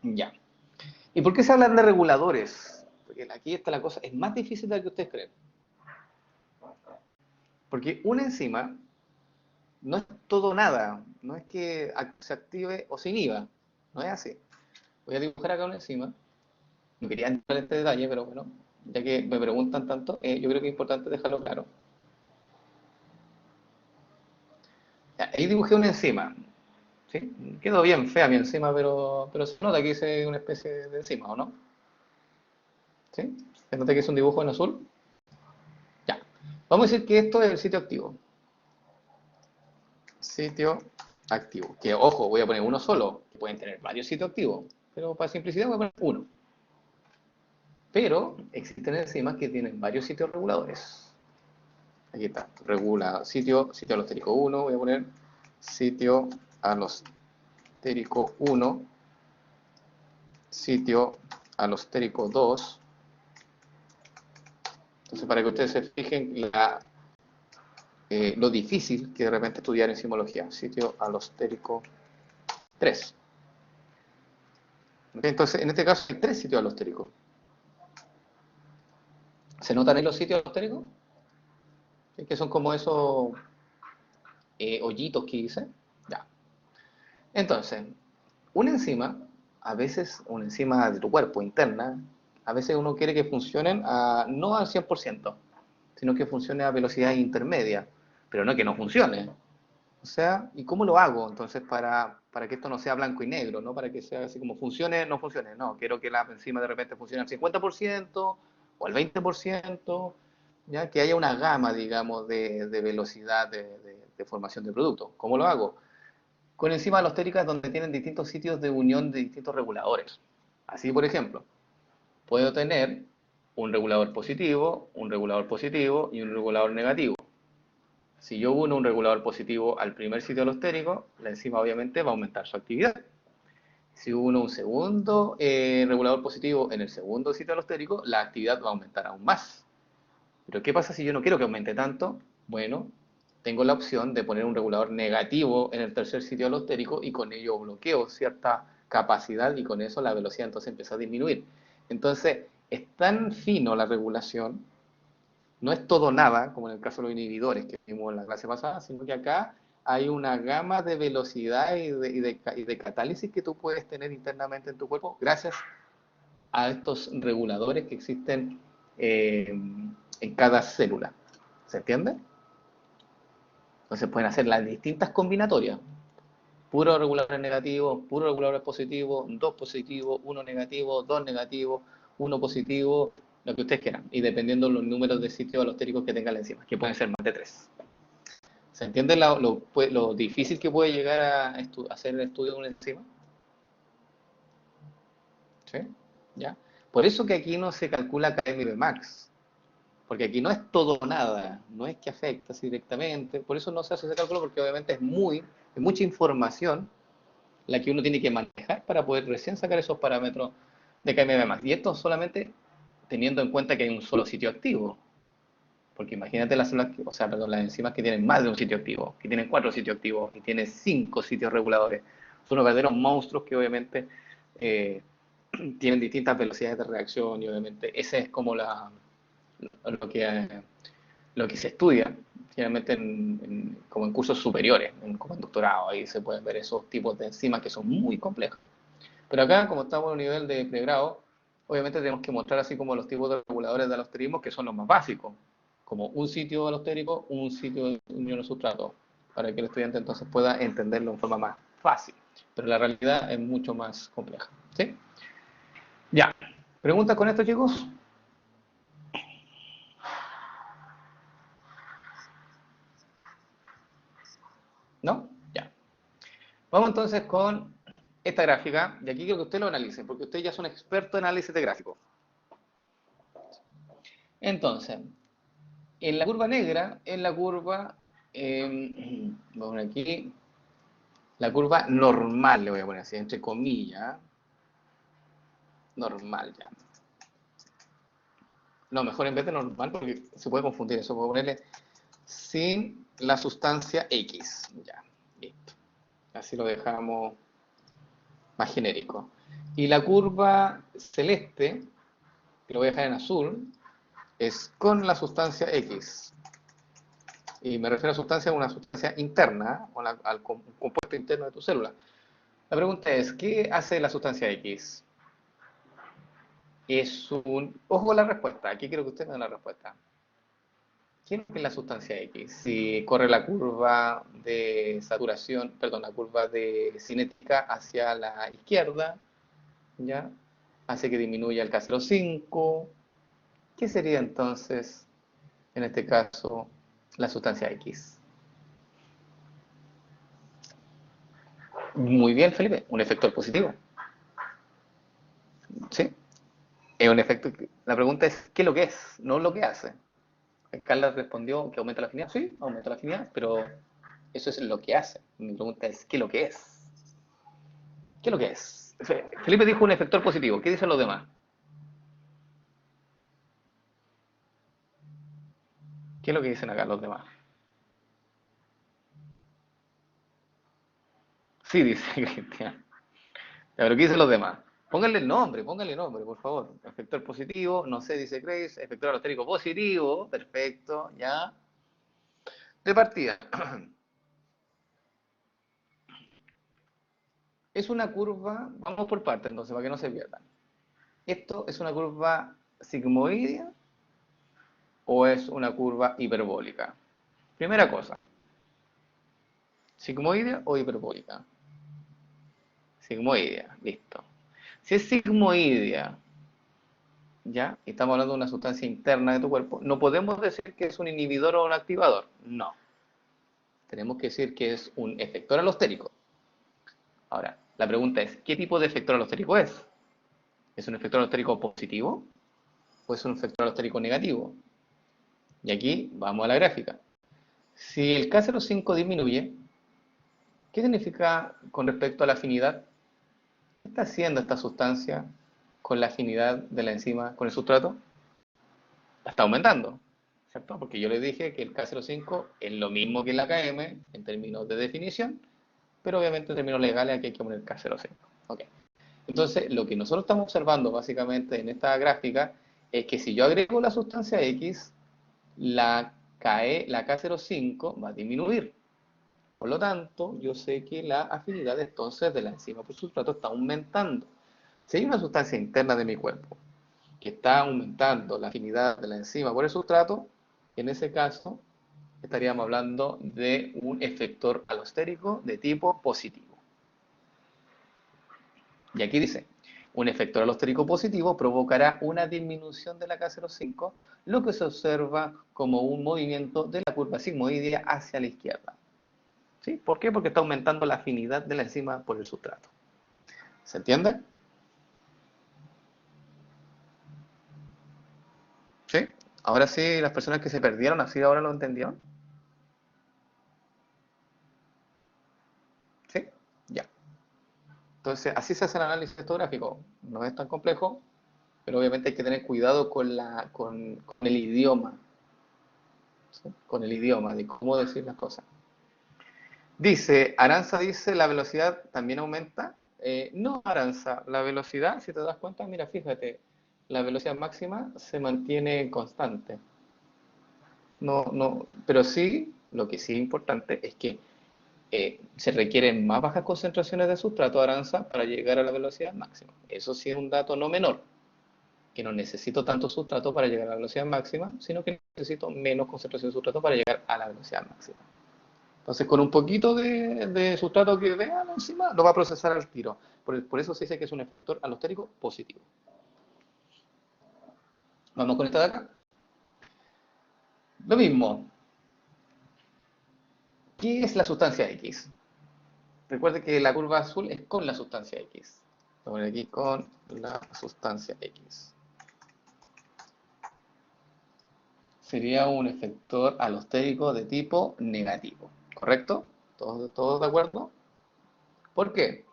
Ya. ¿Y por qué se hablan de reguladores? Porque aquí está la cosa, es más difícil de lo que ustedes creen. Porque una enzima no es todo nada, no es que se active o se inhiba, no es así. Voy a dibujar acá una enzima, no quería entrar en este detalle, pero bueno, ya que me preguntan tanto, yo creo que es importante dejarlo claro. Ya, ahí dibujé una enzima, ¿sí? Quedó bien fea mi enzima, pero se nota que hice una especie de enzima, ¿o no? ¿Sí? ¿Se nota que es un dibujo en azul? Ya. Vamos a decir que esto es el sitio activo. Sitio activo. Que ojo, voy a poner uno solo, que pueden tener varios sitios activos, pero para simplicidad voy a poner uno. Pero existen enzimas que tienen varios sitios reguladores. Aquí está, regula sitio alostérico 1, voy a poner sitio alostérico 1, sitio alostérico 2. Entonces, para que ustedes se fijen lo difícil que de repente estudiar enzimología, sitio alostérico 3. Entonces, en este caso hay tres sitios alostéricos. ¿Se notan ahí los sitios alostéricos? ¿Sí? Que son como esos hoyitos que hice. Ya. Entonces, una enzima, a veces una enzima de tu cuerpo interna, a veces uno quiere que funcionen no al 100%, sino que funcione a velocidad intermedia, pero no que no funcione. O sea, ¿y cómo lo hago entonces para que esto no sea blanco y negro, ¿no? Para que sea así como funcione, no funcione? No, quiero que la enzima de repente funcione al 50% o al 20%, ya que haya una gama, digamos, de velocidad de formación de producto. ¿Cómo lo hago? Con enzimas alostéricas donde tienen distintos sitios de unión de distintos reguladores. Así, por ejemplo, puedo tener un regulador positivo y un regulador negativo. Si yo uno un regulador positivo al primer sitio alostérico, la enzima obviamente va a aumentar su actividad. Si uno un segundo regulador positivo en el segundo sitio alostérico, la actividad va a aumentar aún más. Pero ¿qué pasa si yo no quiero que aumente tanto? Bueno, tengo la opción de poner un regulador negativo en el tercer sitio alostérico y con ello bloqueo cierta capacidad y con eso la velocidad entonces empieza a disminuir. Entonces, es tan fino la regulación, no es todo nada, como en el caso de los inhibidores que vimos en la clase pasada, sino que acá hay una gama de velocidad y de catálisis que tú puedes tener internamente en tu cuerpo gracias a estos reguladores que existen en cada célula. ¿Se entiende? Entonces pueden hacer las distintas combinatorias. Puros reguladores negativos, puros reguladores positivos, dos positivos, uno negativo, dos negativos, uno positivo, lo que ustedes quieran. Y dependiendo de los números de sitios alostéricos que tenga la enzima, que pueden ser más de 3. ¿Se entiende lo difícil que puede llegar a hacer el estudio de una enzima? ¿Sí? ¿Ya? Por eso que aquí no se calcula KM max. Porque aquí no es todo o nada, no es que afecta directamente, por eso no se hace ese cálculo, porque obviamente es mucha información la que uno tiene que manejar para poder recién sacar esos parámetros de KMB+. Y esto solamente teniendo en cuenta que hay un solo sitio activo. Porque imagínate las células, las enzimas que tienen más de un sitio activo, que tienen 4 sitios activos, que tienen 5 sitios reguladores. Son unos verdaderos monstruos que obviamente eh, tienen distintas velocidades de reacción y obviamente ese es como lo que, lo que se estudia generalmente como en cursos superiores, como en doctorado, ahí se pueden ver esos tipos de enzimas que son muy complejos. Pero acá, como estamos a un nivel de pregrado, obviamente tenemos que mostrar así como los tipos de reguladores de alosterismo que son los más básicos, como un sitio alostérico, un sitio de unión sustrato, para que el estudiante entonces pueda entenderlo en forma más fácil. Pero la realidad es mucho más compleja. ¿Sí? Ya. ¿Preguntas con esto, chicos? ¿No? Ya. Vamos entonces con esta gráfica, y aquí quiero que usted lo analice, porque ustedes ya son expertos en análisis de gráficos. Entonces, en la curva negra, en la curva, vamos a poner aquí, la curva normal, le voy a poner así, entre comillas, normal ya. No, mejor en vez de normal, porque se puede confundir eso, puedo ponerle sin la sustancia X, ya, listo. Así lo dejamos más genérico. Y la curva celeste, que lo voy a dejar en azul, es con la sustancia X. Y me refiero a sustancia, una sustancia interna, al compuesto interno de tu célula. La pregunta es, ¿qué hace la sustancia X? Es un... Ojo con la respuesta, aquí quiero que usted me dé la respuesta. ¿Qué es la sustancia X? Si corre la curva de saturación, perdón, la curva de cinética hacia la izquierda, ¿ya? Hace que disminuya el K05. ¿Qué sería entonces, en este caso, la sustancia X? Muy bien, Felipe, un efector positivo. ¿Sí? Es un efecto. La pregunta es, ¿qué es lo que es? No lo que hace. Carla respondió que aumenta la afinidad. Sí, aumenta la afinidad, pero eso es lo que hace. Mi pregunta es, ¿qué es lo que es? ¿Qué es lo que es? Felipe dijo un efector positivo. ¿Qué dicen los demás? ¿Qué es lo que dicen acá los demás? Sí, dice Cristian. Pero ¿qué dicen los demás? Pónganle nombre, por favor. Efector positivo, no sé, dice Grace. Efector alostérico positivo, perfecto, ya. De partida. Es una curva, vamos por partes entonces, para que no se pierdan. ¿Esto es una curva sigmoidea o es una curva hiperbólica? Primera cosa, ¿sigmoidea o hiperbólica? Sigmoidea, listo. Si es sigmoidea, ¿ya? Y estamos hablando de una sustancia interna de tu cuerpo, no podemos decir que es un inhibidor o un activador, no. Tenemos que decir que es un efector alostérico. Ahora, la pregunta es, ¿qué tipo de efector alostérico es? ¿Es un efector alostérico positivo o es un efector alostérico negativo? Y aquí vamos a la gráfica. Si el K05 disminuye, ¿qué significa con respecto a la afinidad? ¿Qué está haciendo esta sustancia con la afinidad de la enzima con el sustrato? La está aumentando, ¿cierto? Porque yo les dije que el K05 es lo mismo que la KM en términos de definición, pero obviamente en términos legales aquí hay que poner K05. Okay. Entonces, lo que nosotros estamos observando básicamente en esta gráfica es que si yo agrego la sustancia X, la K05 va a disminuir. Por lo tanto, yo sé que la afinidad entonces de la enzima por sustrato está aumentando. Si hay una sustancia interna de mi cuerpo que está aumentando la afinidad de la enzima por el sustrato, en ese caso estaríamos hablando de un efector alostérico de tipo positivo. Y aquí dice, un efector alostérico positivo provocará una disminución de la K05, lo que se observa como un movimiento de la curva sigmoidea hacia la izquierda. ¿Sí? ¿Por qué? Porque está aumentando la afinidad de la enzima por el sustrato. ¿Se entiende? ¿Sí? Ahora sí, las personas que se perdieron, así ahora lo entendieron. ¿Sí? Ya. Entonces, así se hace el análisis fotográfico. No es tan complejo, pero obviamente hay que tener cuidado con el idioma, ¿sí? Con el idioma, de cómo decir las cosas. Dice, Aranza dice, la velocidad también aumenta. No, Aranza, la velocidad, si te das cuenta, mira, fíjate, la velocidad máxima se mantiene constante. No, no, pero sí, lo que sí es importante es que se requieren más bajas concentraciones de sustrato Aranza para llegar a la velocidad máxima. Eso sí es un dato no menor, que no necesito tanto sustrato para llegar a la velocidad máxima, sino que necesito menos concentración de sustrato para llegar a la velocidad máxima. Entonces, con un poquito de sustrato que vean encima, lo va a procesar al tiro. Por eso se dice que es un efector alostérico positivo. Vamos con esta de acá. Lo mismo. ¿Qué es la sustancia X? Recuerde que la curva azul es con la sustancia X. Voy a poner aquí con la sustancia X. Sería un efector alostérico de tipo negativo. ¿Correcto? ¿Todos de acuerdo? ¿Por qué?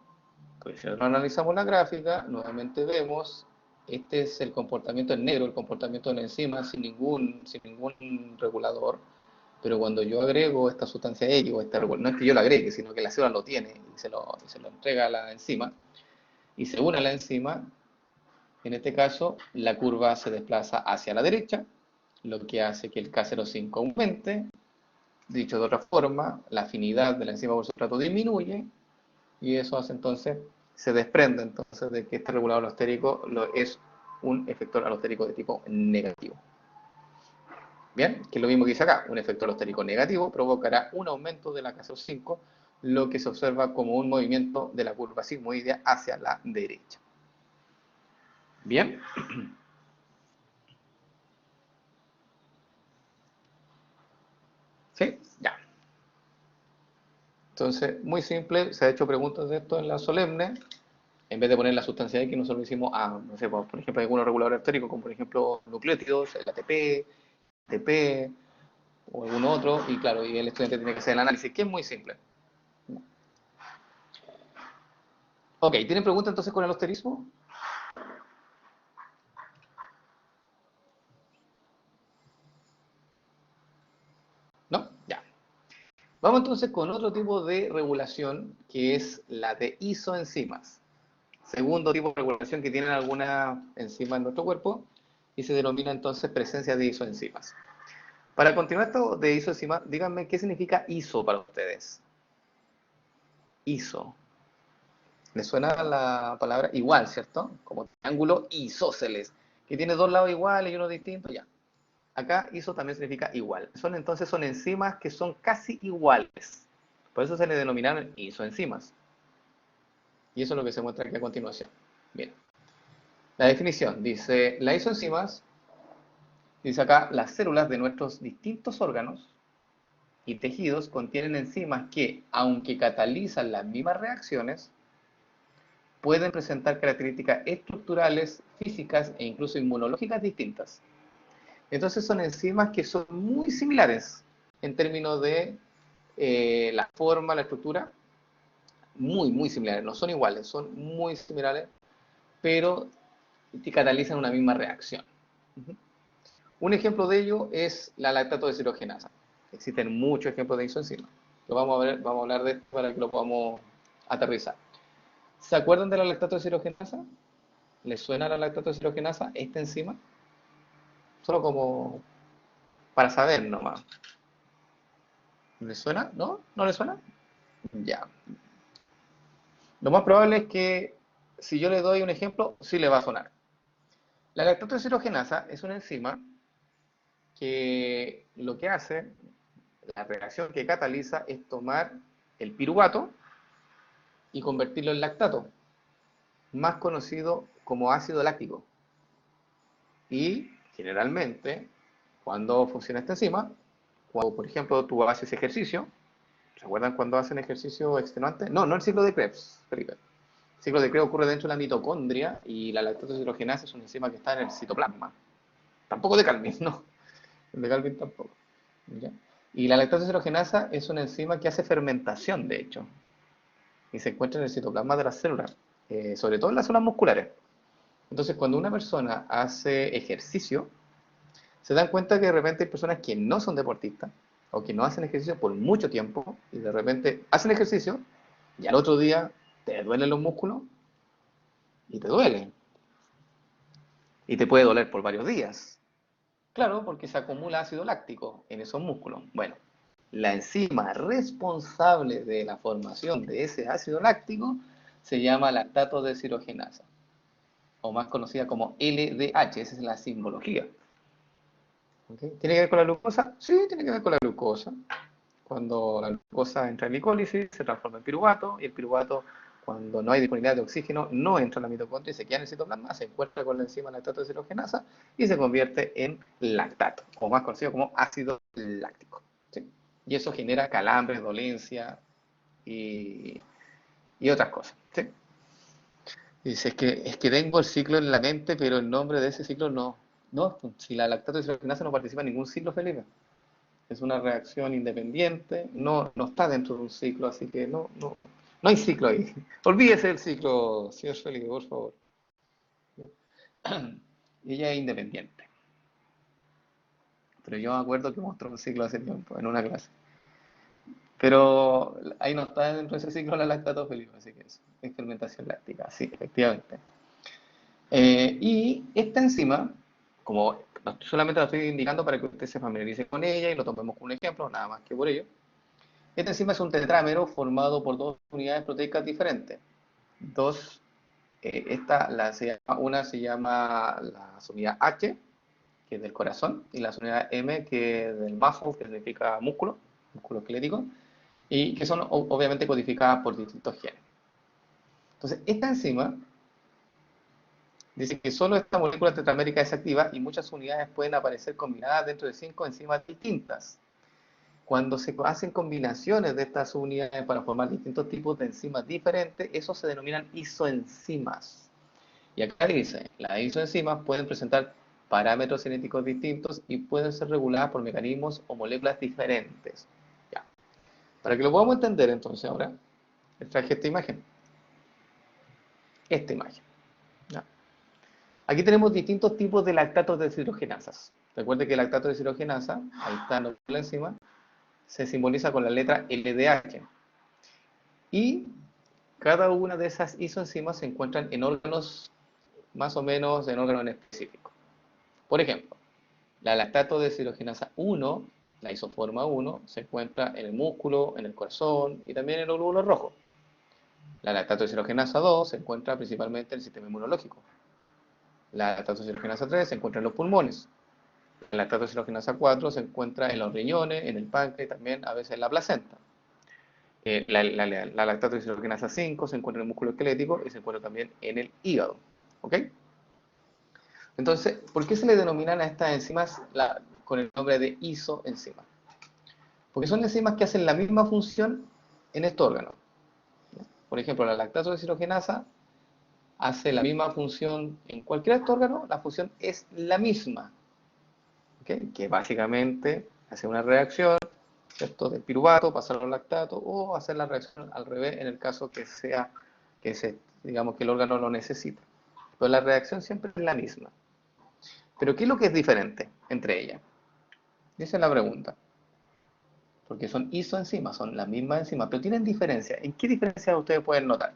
Pues si nosotros analizamos la gráfica, nuevamente vemos, este es el comportamiento en negro, el comportamiento en enzima sin ningún regulador, pero cuando yo agrego esta sustancia X, o no es que yo la agregue, sino que la célula lo tiene y se lo entrega a la enzima, y se une a la enzima, en este caso la curva se desplaza hacia la derecha, lo que hace que el K05 aumente, dicho de otra forma, la afinidad de la enzima por sustrato disminuye, y eso hace entonces, se desprende entonces de que este regulador alostérico es un efector alostérico de tipo negativo. Bien, que es lo mismo que dice acá, un efector alostérico negativo provocará un aumento de la K05, lo que se observa como un movimiento de la curva sigmoidea hacia la derecha. Bien. ¿Sí? Ya. Entonces, muy simple, se ha hecho preguntas de esto en la solemne. En vez de poner la sustancia X, nosotros hicimos, no sé, por ejemplo, algunos reguladores estéricos, como por ejemplo nucleótidos, el ATP, ATP o algún otro, y claro, y el estudiante tiene que hacer el análisis, que es muy simple. Ok, ¿tienen preguntas entonces con el asterismo? ¿No? Ya. Vamos entonces con otro tipo de regulación, que es la de isoenzimas. Segundo tipo de regulación que tienen algunas enzimas en nuestro cuerpo, y se denomina entonces presencia de isoenzimas. Para continuar esto de isoenzimas, díganme qué significa iso para ustedes. Iso. ¿Les suena la palabra igual, cierto? Como triángulo isósceles, que tiene dos lados iguales y uno distinto, ya. Acá iso también significa igual. Entonces son enzimas que son casi iguales. Por eso se le denominan isoenzimas. Y eso es lo que se muestra aquí a continuación. Bien. La definición dice, las isoenzimas, dice acá, las células de nuestros distintos órganos y tejidos contienen enzimas que, aunque catalizan las mismas reacciones, pueden presentar características estructurales, físicas e incluso inmunológicas distintas. Entonces son enzimas que son muy similares en términos de la forma, la estructura, muy, muy similares. No son iguales, son muy similares, pero que catalizan una misma reacción. Un ejemplo de ello es la lactato deshidrogenasa. Existen muchos ejemplos de isoenzimas. Lo vamos a hablar de esto para que lo podamos aterrizar. ¿Se acuerdan de la lactato deshidrogenasa? ¿Les suena la lactato deshidrogenasa, esta enzima? Solo como para saber nomás. ¿Le suena? ¿No? ¿No le suena? Ya. Lo más probable es que si yo le doy un ejemplo, sí le va a sonar. La lactato deshidrogenasa es una enzima que lo que hace, la reacción que cataliza es tomar el piruvato y convertirlo en lactato, más conocido como ácido láctico. Y generalmente, cuando funciona esta enzima, cuando por ejemplo tú haces ejercicio, ¿se acuerdan cuando hacen ejercicio extenuante? No, no el ciclo de Krebs, Felipe. El ciclo de Krebs ocurre dentro de la mitocondria y la lactato deshidrogenasa es una enzima que está en el citoplasma. Tampoco de Calvin, no. De Calvin tampoco. ¿Ya? Y la lactato deshidrogenasa es una enzima que hace fermentación, de hecho, y se encuentra en el citoplasma de las células, sobre todo en las células musculares. Entonces, cuando una persona hace ejercicio, se dan cuenta que de repente hay personas que no son deportistas o que no hacen ejercicio por mucho tiempo y de repente hacen ejercicio y al otro día te duelen los músculos y te duele. Y te puede doler por varios días. Claro, porque se acumula ácido láctico en esos músculos. Bueno, la enzima responsable de la formación de ese ácido láctico se llama lactato deshidrogenasa, o más conocida como LDH, esa es la simbología. ¿Okay? ¿Tiene que ver con la glucosa? Sí, tiene que ver con la glucosa. Cuando la glucosa entra en glicólisis, se transforma en piruvato, y el piruvato, cuando no hay disponibilidad de oxígeno, no entra en la mitocondria y se queda en el citoplasma, se encuentra con la enzima lactato deshidrogenasa y se convierte en lactato, o más conocido como ácido láctico. ¿Sí? Y eso genera calambres, dolencia y, y otras cosas. ¿Sí? Dice, es que tengo el ciclo en la mente, pero el nombre de ese ciclo no. No, si la lactato deshidrogenasa no participa en ningún ciclo, Felipe. Es una reacción independiente, no está dentro de un ciclo, así que no hay ciclo ahí. Olvídese del ciclo, señor Felipe, por favor. Ella es independiente. Pero yo me acuerdo que mostró un ciclo hace tiempo en una clase. Pero ahí no está dentro de ese ciclo la lactato, Felipe, así que es fermentación láctica, sí, efectivamente. Y esta enzima, como solamente la estoy indicando para que usted se familiarice con ella y lo tomemos como un ejemplo, nada más que por ello. Esta enzima es un tetrámero formado por dos unidades proteicas diferentes. Dos, una se llama la unidad H, que es del corazón, y la unidad M, que es del muscle, que significa músculo, músculo esquelético, y que son obviamente codificadas por distintos genes. Entonces, esta enzima dice que solo esta molécula tetramérica es activa y muchas unidades pueden aparecer combinadas dentro de 5 enzimas distintas. Cuando se hacen combinaciones de estas unidades para formar distintos tipos de enzimas diferentes, esos se denominan isoenzimas. Y acá dice, las isoenzimas pueden presentar parámetros genéticos distintos y pueden ser reguladas por mecanismos o moléculas diferentes. Ya. Para que lo podamos entender entonces ahora, les traje esta imagen. Esta imagen. ¿Ya? Aquí tenemos distintos tipos de lactatos deshidrogenasas. Recuerde que el lactato deshidrogenasa, ahí está la enzima, se simboliza con la letra LDH. Y cada una de esas isoenzimas se encuentran en órganos, más o menos en órganos en específico. Por ejemplo, la lactato deshidrogenasa 1, la isoforma 1, se encuentra en el músculo, en el corazón y también en los glóbulos rojos. La lactato deshidrogenasa 2 se encuentra principalmente en el sistema inmunológico. La lactato deshidrogenasa 3 se encuentra en los pulmones. La lactato deshidrogenasa 4 se encuentra en los riñones, en el páncreas y también a veces en la placenta. La lactato deshidrogenasa 5 se encuentra en el músculo esquelético y se encuentra también en el hígado. ¿Ok? Entonces, ¿por qué se le denominan a estas enzimas con el nombre de isoenzimas? Porque son enzimas que hacen la misma función en estos órganos. Por ejemplo, la lactato deshidrogenasa hace la misma función en cualquier de estos órganos, la función es la misma. ¿Okay? Que básicamente hace una reacción, ¿cierto? Del piruvato, pasar al lactato, o hacer la reacción al revés en el caso que sea, digamos que el órgano lo necesita. Pero la reacción siempre es la misma. Pero ¿qué es lo que es diferente entre ellas? Esa es la pregunta. Porque son isoenzimas, son las mismas enzimas, pero tienen diferencia. ¿En qué diferencia ustedes pueden notar?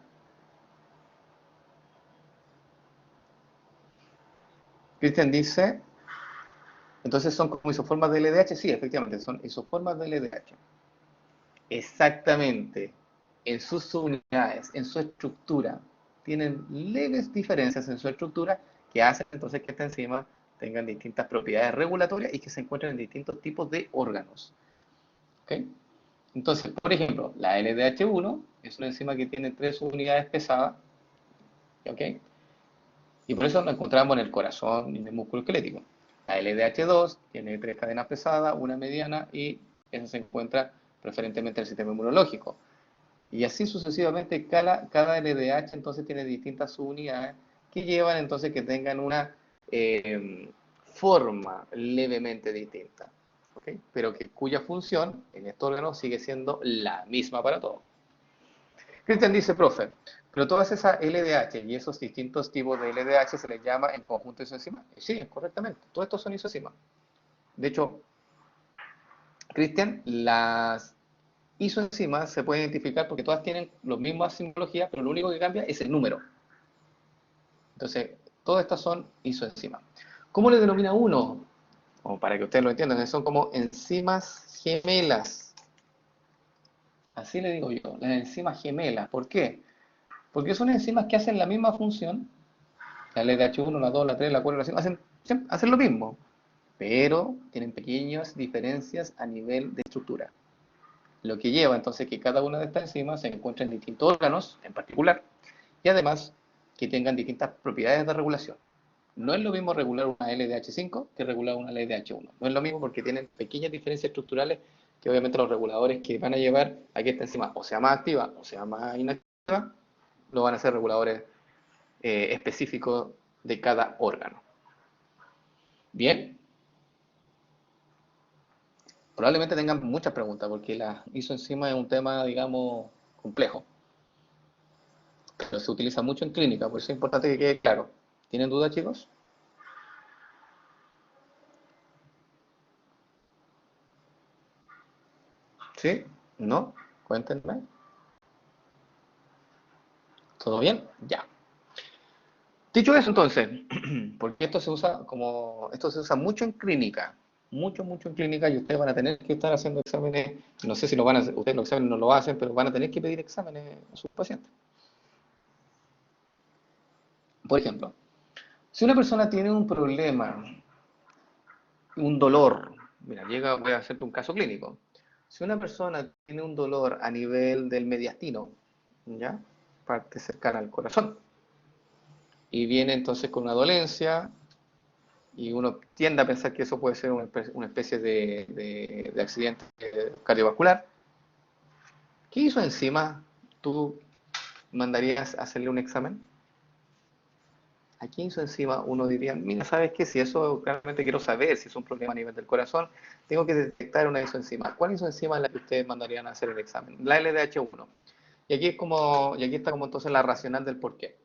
Cristian dice, entonces son como isoformas de LDH. Sí, efectivamente, son isoformas de LDH. exactamente en sus subunidades, en su estructura, tienen leves diferencias en su estructura que hacen entonces que esta enzima tengan distintas propiedades regulatorias y que se encuentren en distintos tipos de órganos. ¿Ok? Entonces, por ejemplo, la LDH1 es una enzima que tiene 3 unidades pesadas, ¿ok? Y por eso lo encontramos en el corazón y en el músculo esquelético. La LDH2 tiene 3 cadenas pesadas, una mediana, y esa se encuentra preferentemente en el sistema inmunológico. Y así sucesivamente, cada LDH entonces tiene distintas subunidades que llevan entonces que tengan una forma levemente distinta, ¿ok? Pero que cuya función en este órgano sigue siendo la misma para todos. Cristian dice, profe, pero todas esas LDH y esos distintos tipos de LDH se les llama en conjunto isoencimas. Sí, correctamente. Todos estos son isoencimas. De hecho, Cristian, las isoenzimas se pueden identificar porque todas tienen las mismas simbologías, pero lo único que cambia es el número. Entonces, todas estas son isoenzimas. ¿Cómo le denomina uno? Como para que ustedes lo entiendan, son como enzimas gemelas. Así le digo yo, las enzimas gemelas. ¿Por qué? Porque son enzimas que hacen la misma función. La LDH1, la 2, la 3, la 4, la 5, hacen lo mismo, pero tienen pequeñas diferencias a nivel de estructura. Lo que lleva entonces que cada una de estas enzimas se encuentre en distintos órganos en particular y además que tengan distintas propiedades de regulación. No es lo mismo regular una LDH5 que regular una LDH1. No es lo mismo porque tienen pequeñas diferencias estructurales que obviamente los reguladores que van a llevar a que esta enzima o sea más activa o sea más inactiva, lo van a ser reguladores específicos de cada órgano. Bien, probablemente tengan muchas preguntas porque la isoenzima es un tema, digamos, complejo, pero se utiliza mucho en clínica, por eso es importante que quede claro. ¿Tienen dudas, chicos? ¿Sí? ¿No? Cuéntenme. ¿Todo bien? Ya. Dicho eso, entonces, porque esto se usa mucho en clínica, mucho en clínica y ustedes van a tener que estar haciendo exámenes, no sé si lo van a hacer, ustedes los exámenes no lo hacen, pero van a tener que pedir exámenes a sus pacientes. Por ejemplo, si una persona tiene un problema, un dolor, mira, voy a hacerte un caso clínico. Si una persona tiene un dolor a nivel del mediastino, ¿ya? Parte cercana al corazón, y viene entonces con una dolencia, y uno tiende a pensar que eso puede ser una especie de accidente cardiovascular, ¿qué hizo encima? ¿Tú mandarías a hacerle un examen? ¿A quién hizo encima? Uno diría, mira, ¿sabes qué? Si eso realmente quiero saber, si es un problema a nivel del corazón, tengo que detectar una isoenzima. ¿Cuál isoenzima es la que ustedes mandarían a hacer el examen? La LDH1. Y aquí está como entonces la racional del por qué.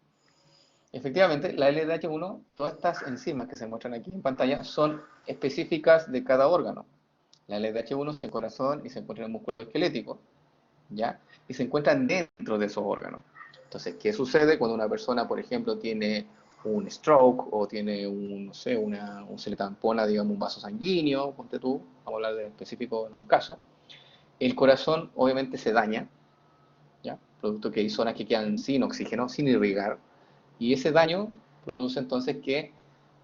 Efectivamente, la LDH1, todas estas enzimas que se muestran aquí en pantalla son específicas de cada órgano. La LDH1 se encuentra en el corazón y se encuentra en el músculo esquelético, ¿ya? Y se encuentran dentro de esos órganos. Entonces, ¿qué sucede cuando una persona, por ejemplo, tiene un stroke o tiene no sé, se le tampona, digamos, un vaso sanguíneo, ponte tú, vamos a hablar de específico en un caso? El corazón obviamente se daña, ¿ya? Producto que hay zonas que quedan sin oxígeno, sin irrigar, y ese daño produce entonces que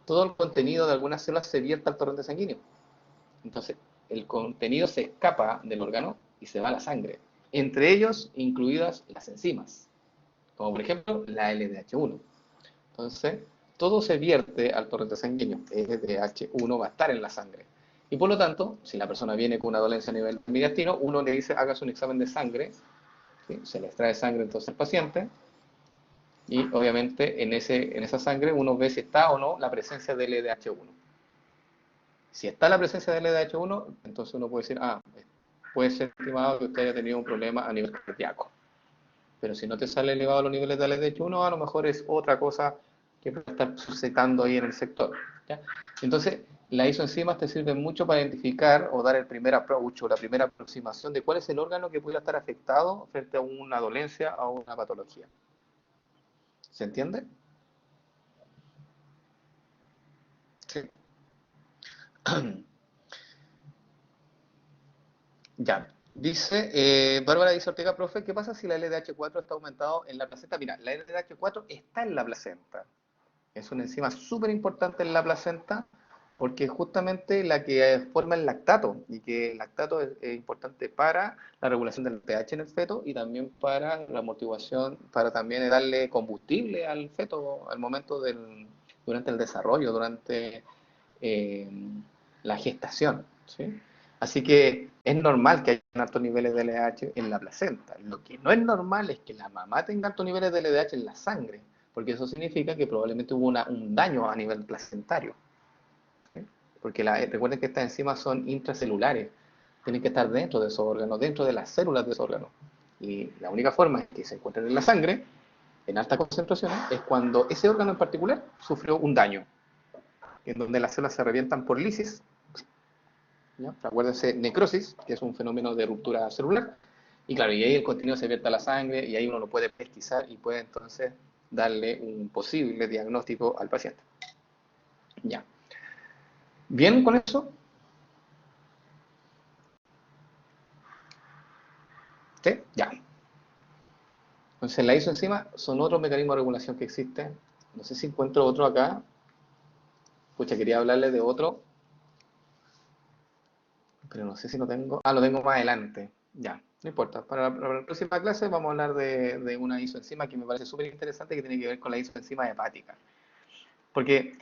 todo el contenido de algunas células se vierta al torrente sanguíneo. Entonces, el contenido se escapa del órgano y se va a la sangre, entre ellos incluidas las enzimas, como por ejemplo la LDH1. Entonces, todo se vierte al torrente sanguíneo. LDH1 va a estar en la sangre. Y por lo tanto, si la persona viene con una dolencia a nivel mediastino, uno le dice, hágase un examen de sangre, ¿sí? Se le extrae sangre entonces al paciente, y obviamente en esa sangre uno ve si está o no la presencia del LDH1. Si está la presencia del LDH1, entonces uno puede decir, puede ser estimado que usted haya tenido un problema a nivel cardíaco. Pero si no te sale elevado los niveles de LDH1, a lo mejor es otra cosa que puede estar suscitando ahí en el sector, ¿ya? Entonces, las isoenzimas te sirven mucho para identificar o dar el primer approach o la primera aproximación de cuál es el órgano que pudiera estar afectado frente a una dolencia o una patología. ¿Se entiende? Sí. Ya. Dice, Bárbara dice Ortega, profe, ¿qué pasa si la LDH4 está aumentado en la placenta? Mira, la LDH4 está en la placenta. Es una enzima súper importante en la placenta porque es justamente la que forma el lactato y que el lactato es importante para la regulación del pH en el feto y también para la amortiguación, para también darle combustible al feto al momento durante el desarrollo, durante eh, la gestación, ¿sí? Así que es normal que haya altos niveles de LDH en la placenta. Lo que no es normal es que la mamá tenga altos niveles de LDH en la sangre, porque eso significa que probablemente hubo un daño a nivel placentario, ¿sí? Porque recuerden que estas enzimas son intracelulares, tienen que estar dentro de esos órganos, dentro de las células de esos órganos. Y la única forma en que se encuentren en la sangre, en altas concentraciones, es cuando ese órgano en particular sufrió un daño, en donde las células se revientan por lisis, ¿ya? Acuérdense, necrosis, que es un fenómeno de ruptura celular, y claro, y ahí el contenido se vierte a la sangre y ahí uno lo puede pesquisar y puede entonces darle un posible diagnóstico al paciente. Ya. ¿Bien con eso? ¿Sí? Ya. Entonces la isoenzima son otros mecanismos de regulación que existen. No sé si encuentro otro acá. Pucha, quería hablarles de otro, pero no sé si lo tengo. Ah, lo tengo más adelante. Ya, no importa. Para la próxima clase vamos a hablar de una isoenzima que me parece súper interesante que tiene que ver con la isoenzima hepática. Porque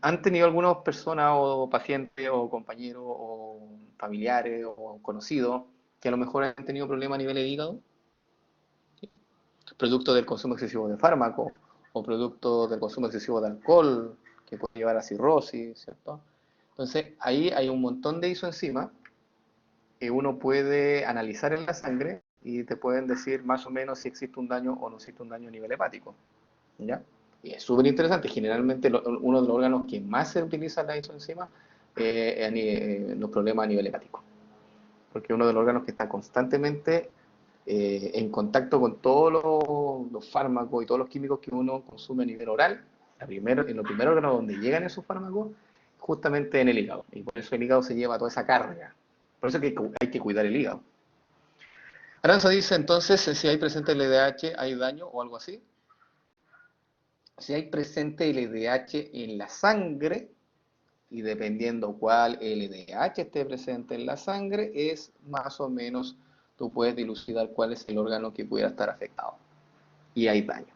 han tenido algunas personas o pacientes o compañeros o familiares o conocidos que a lo mejor han tenido problemas a nivel de hígado, producto del consumo excesivo de fármacos o producto del consumo excesivo de alcohol que puede llevar a cirrosis, ¿cierto? Entonces ahí hay un montón de isoenzimas que uno puede analizar en la sangre y te pueden decir más o menos si existe un daño o no existe un daño a nivel hepático, ¿ya? Y es súper interesante, generalmente uno de los órganos que más se utiliza la isoenzima en los problemas a nivel hepático, porque es uno de los órganos que está constantemente en contacto con todos los fármacos y todos los químicos que uno consume a nivel oral, en los primeros órganos donde llegan esos fármacos, justamente en el hígado, y por eso el hígado se lleva toda esa carga, por eso es que hay que cuidar el hígado. Aranza dice entonces, si hay presente el LDH, ¿hay daño o algo así? Si hay presente LDH en la sangre, y dependiendo cuál LDH esté presente en la sangre, es más o menos, tú puedes dilucidar cuál es el órgano que pudiera estar afectado. Y hay daño.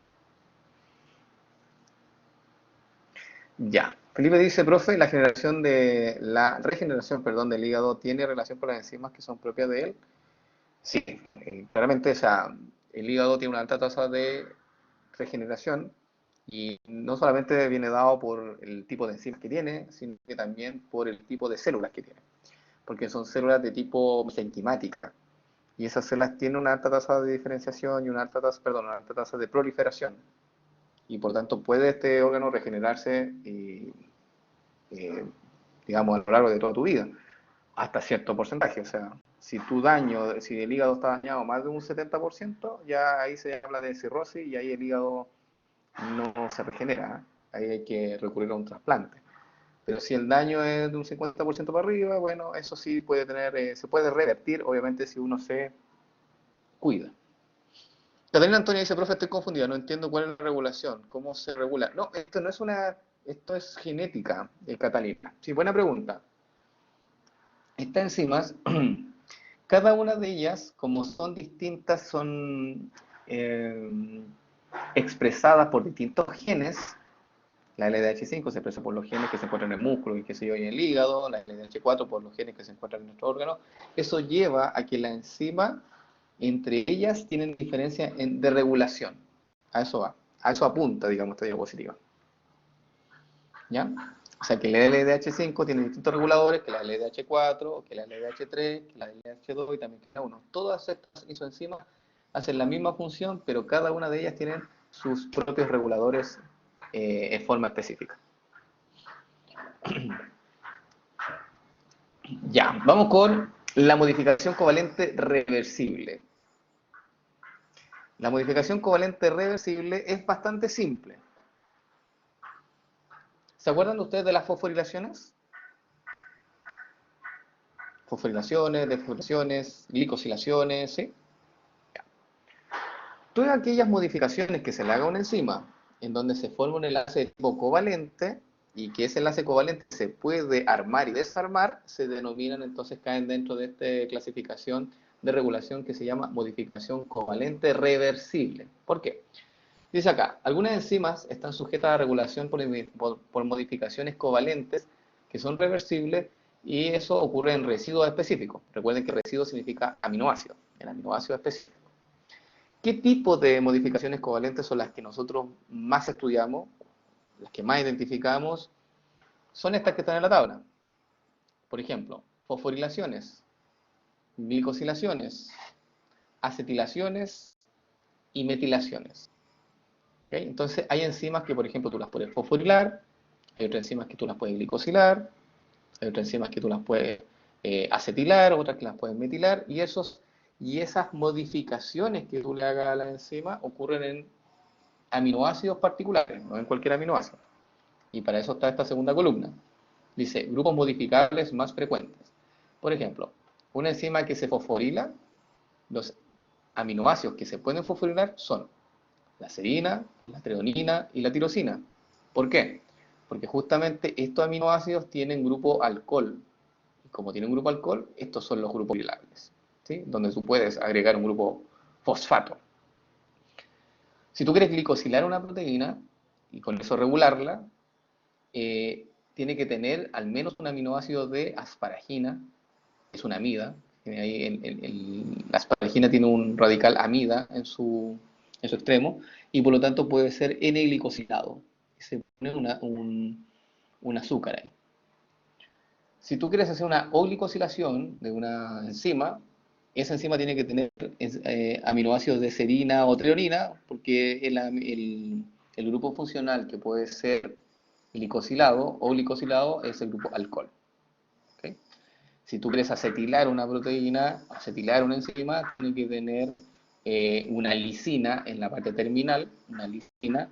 Ya. Felipe dice, profe, la regeneración, perdón, del hígado tiene relación con las enzimas que son propias de él. Sí, claramente, o sea, el hígado tiene una alta tasa de regeneración y no solamente viene dado por el tipo de enzimas que tiene, sino que también por el tipo de células que tiene, porque son células de tipo mesenquimática y esas células tienen una alta tasa de diferenciación y una alta tasa de proliferación y por tanto puede este órgano regenerarse eh, digamos a lo largo de toda tu vida hasta cierto porcentaje. O sea, si el hígado está dañado más de un 70%, ya ahí se habla de cirrosis y ahí el hígado no se regenera. Ahí hay que recurrir a un trasplante. Pero si el daño es de un 50% para arriba, bueno, eso sí puede se puede revertir, obviamente, si uno se cuida. Catalina Antonia dice, profe, estoy confundida, no entiendo cuál es la regulación, cómo se regula. No, esto no es esto es genética, Catalina. Sí, buena pregunta. Estas enzimas, cada una de ellas, como son distintas, son eh, expresadas por distintos genes. La LDH5 se expresa por los genes que se encuentran en el músculo y que se yo, en el hígado, la LDH4 por los genes que se encuentran en nuestro órgano. Eso lleva a que la enzima, entre ellas, tienen diferencia de regulación. A eso va. A eso apunta, digamos, esta diapositiva. ¿Ya? O sea que la LDH5 tiene distintos reguladores que la LDH4, que la LDH3, que la LDH2 y también que la 1. Todas estas isoenzimas hacen la misma función, pero cada una de ellas tiene sus propios reguladores en forma específica. Ya, vamos con la modificación covalente reversible. La modificación covalente reversible es bastante simple. ¿Se acuerdan ustedes de las fosforilaciones? fosforilaciones, desfosforilaciones, glicosilaciones, ¿sí? Todas aquellas modificaciones que se le haga a una enzima en donde se forma un enlace de tipo covalente y que ese enlace covalente se puede armar y desarmar, se denominan entonces, caen dentro de esta clasificación de regulación que se llama modificación covalente reversible. ¿Por qué? Dice acá, algunas enzimas están sujetas a regulación por modificaciones covalentes que son reversibles y eso ocurre en residuos específicos. Recuerden que residuo significa aminoácido, el aminoácido específico. ¿Qué tipo de modificaciones covalentes son las que nosotros más estudiamos, las que más identificamos? Son estas que están en la tabla. Por ejemplo, fosforilaciones, glicosilaciones, acetilaciones y metilaciones. ¿Okay? Entonces, hay enzimas que, por ejemplo, tú las puedes fosforilar, hay otras enzimas que tú las puedes glicosilar, hay otras enzimas que tú las puedes acetilar, otras que las puedes metilar, y esas modificaciones que tú le hagas a la enzima ocurren en aminoácidos particulares, no en cualquier aminoácido. Y para eso está esta segunda columna. Dice, grupos modificables más frecuentes. Por ejemplo, una enzima que se fosforila, los aminoácidos que se pueden fosforilar son la serina, la treonina y la tirosina. ¿Por qué? Porque justamente estos aminoácidos tienen grupo alcohol. Y como tienen grupo alcohol, estos son los grupos fosforilables, ¿sí? Donde tú puedes agregar un grupo fosfato. Si tú quieres glicosilar una proteína y con eso regularla, tiene que tener al menos un aminoácido de asparagina, que es una amida. La asparagina tiene un radical amida en su extremo, y por lo tanto puede ser N-glicosilado. Se pone un azúcar ahí. Si tú quieres hacer una O-glicosilación de una enzima, esa enzima tiene que tener aminoácidos de serina o treonina, porque el grupo funcional que puede ser glicosilado o glicosilado es el grupo alcohol. ¿Okay? Si tú quieres acetilar una proteína, acetilar una enzima, tiene que tener una lisina en la parte terminal, una lisina,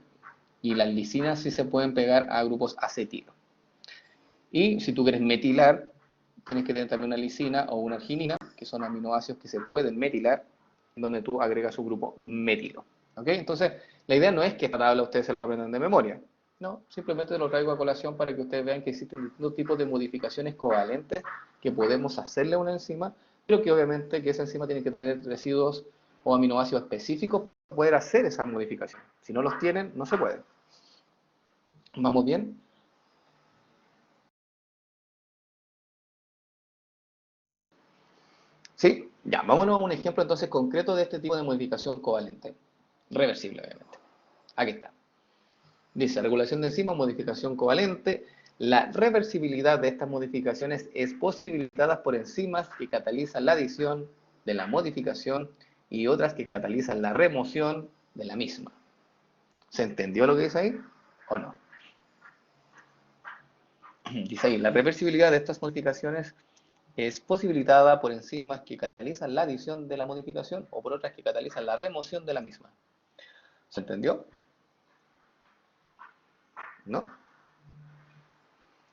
y las lisinas sí se pueden pegar a grupos acetilo. Y si tú quieres metilar, tienes que tener también una lisina o una arginina, que son aminoácidos que se pueden metilar, donde tú agregas un grupo metilo. ¿Ok? Entonces, la idea no es que esta tabla ustedes se la aprendan de memoria. No, simplemente lo traigo a colación para que ustedes vean que existen distintos tipos de modificaciones covalentes que podemos hacerle a una enzima, pero que obviamente que esa enzima tiene que tener residuos o aminoácidos específicos para poder hacer esa modificación. Si no los tienen, no se puede. ¿Vamos bien? ¿Sí? Ya, vámonos a un ejemplo entonces concreto de este tipo de modificación covalente. Reversible, obviamente. Aquí está. Dice, regulación de enzimas, modificación covalente. La reversibilidad de estas modificaciones es posibilitada por enzimas que catalizan la adición de la modificación y otras que catalizan la remoción de la misma. ¿Se entendió lo que dice ahí o no? Dice ahí, la reversibilidad de estas modificaciones es posibilitada por enzimas que catalizan la adición de la modificación o por otras que catalizan la remoción de la misma. ¿Se entendió? ¿No?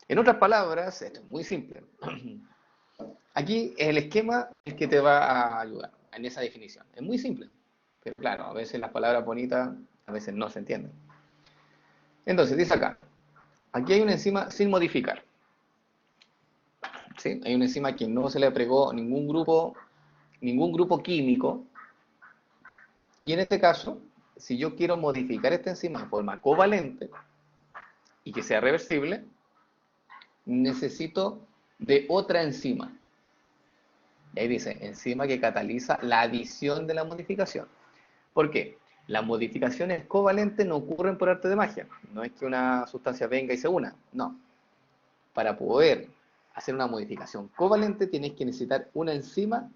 En otras palabras, esto es muy simple. Aquí es el esquema el que te va a ayudar en esa definición. Es muy simple, pero claro, a veces las palabras bonitas a veces no se entienden. Entonces, dice acá, aquí hay una enzima sin modificar. ¿Sí? Hay una enzima que no se le agregó ningún grupo químico. Y en este caso, si yo quiero modificar esta enzima de forma covalente y que sea reversible, necesito de otra enzima. Y ahí dice, enzima que cataliza la adición de la modificación. ¿Por qué? Las modificaciones covalentes no ocurren por arte de magia. No es que una sustancia venga y se una. No. Para poder hacer una modificación covalente tienes que necesitar una enzima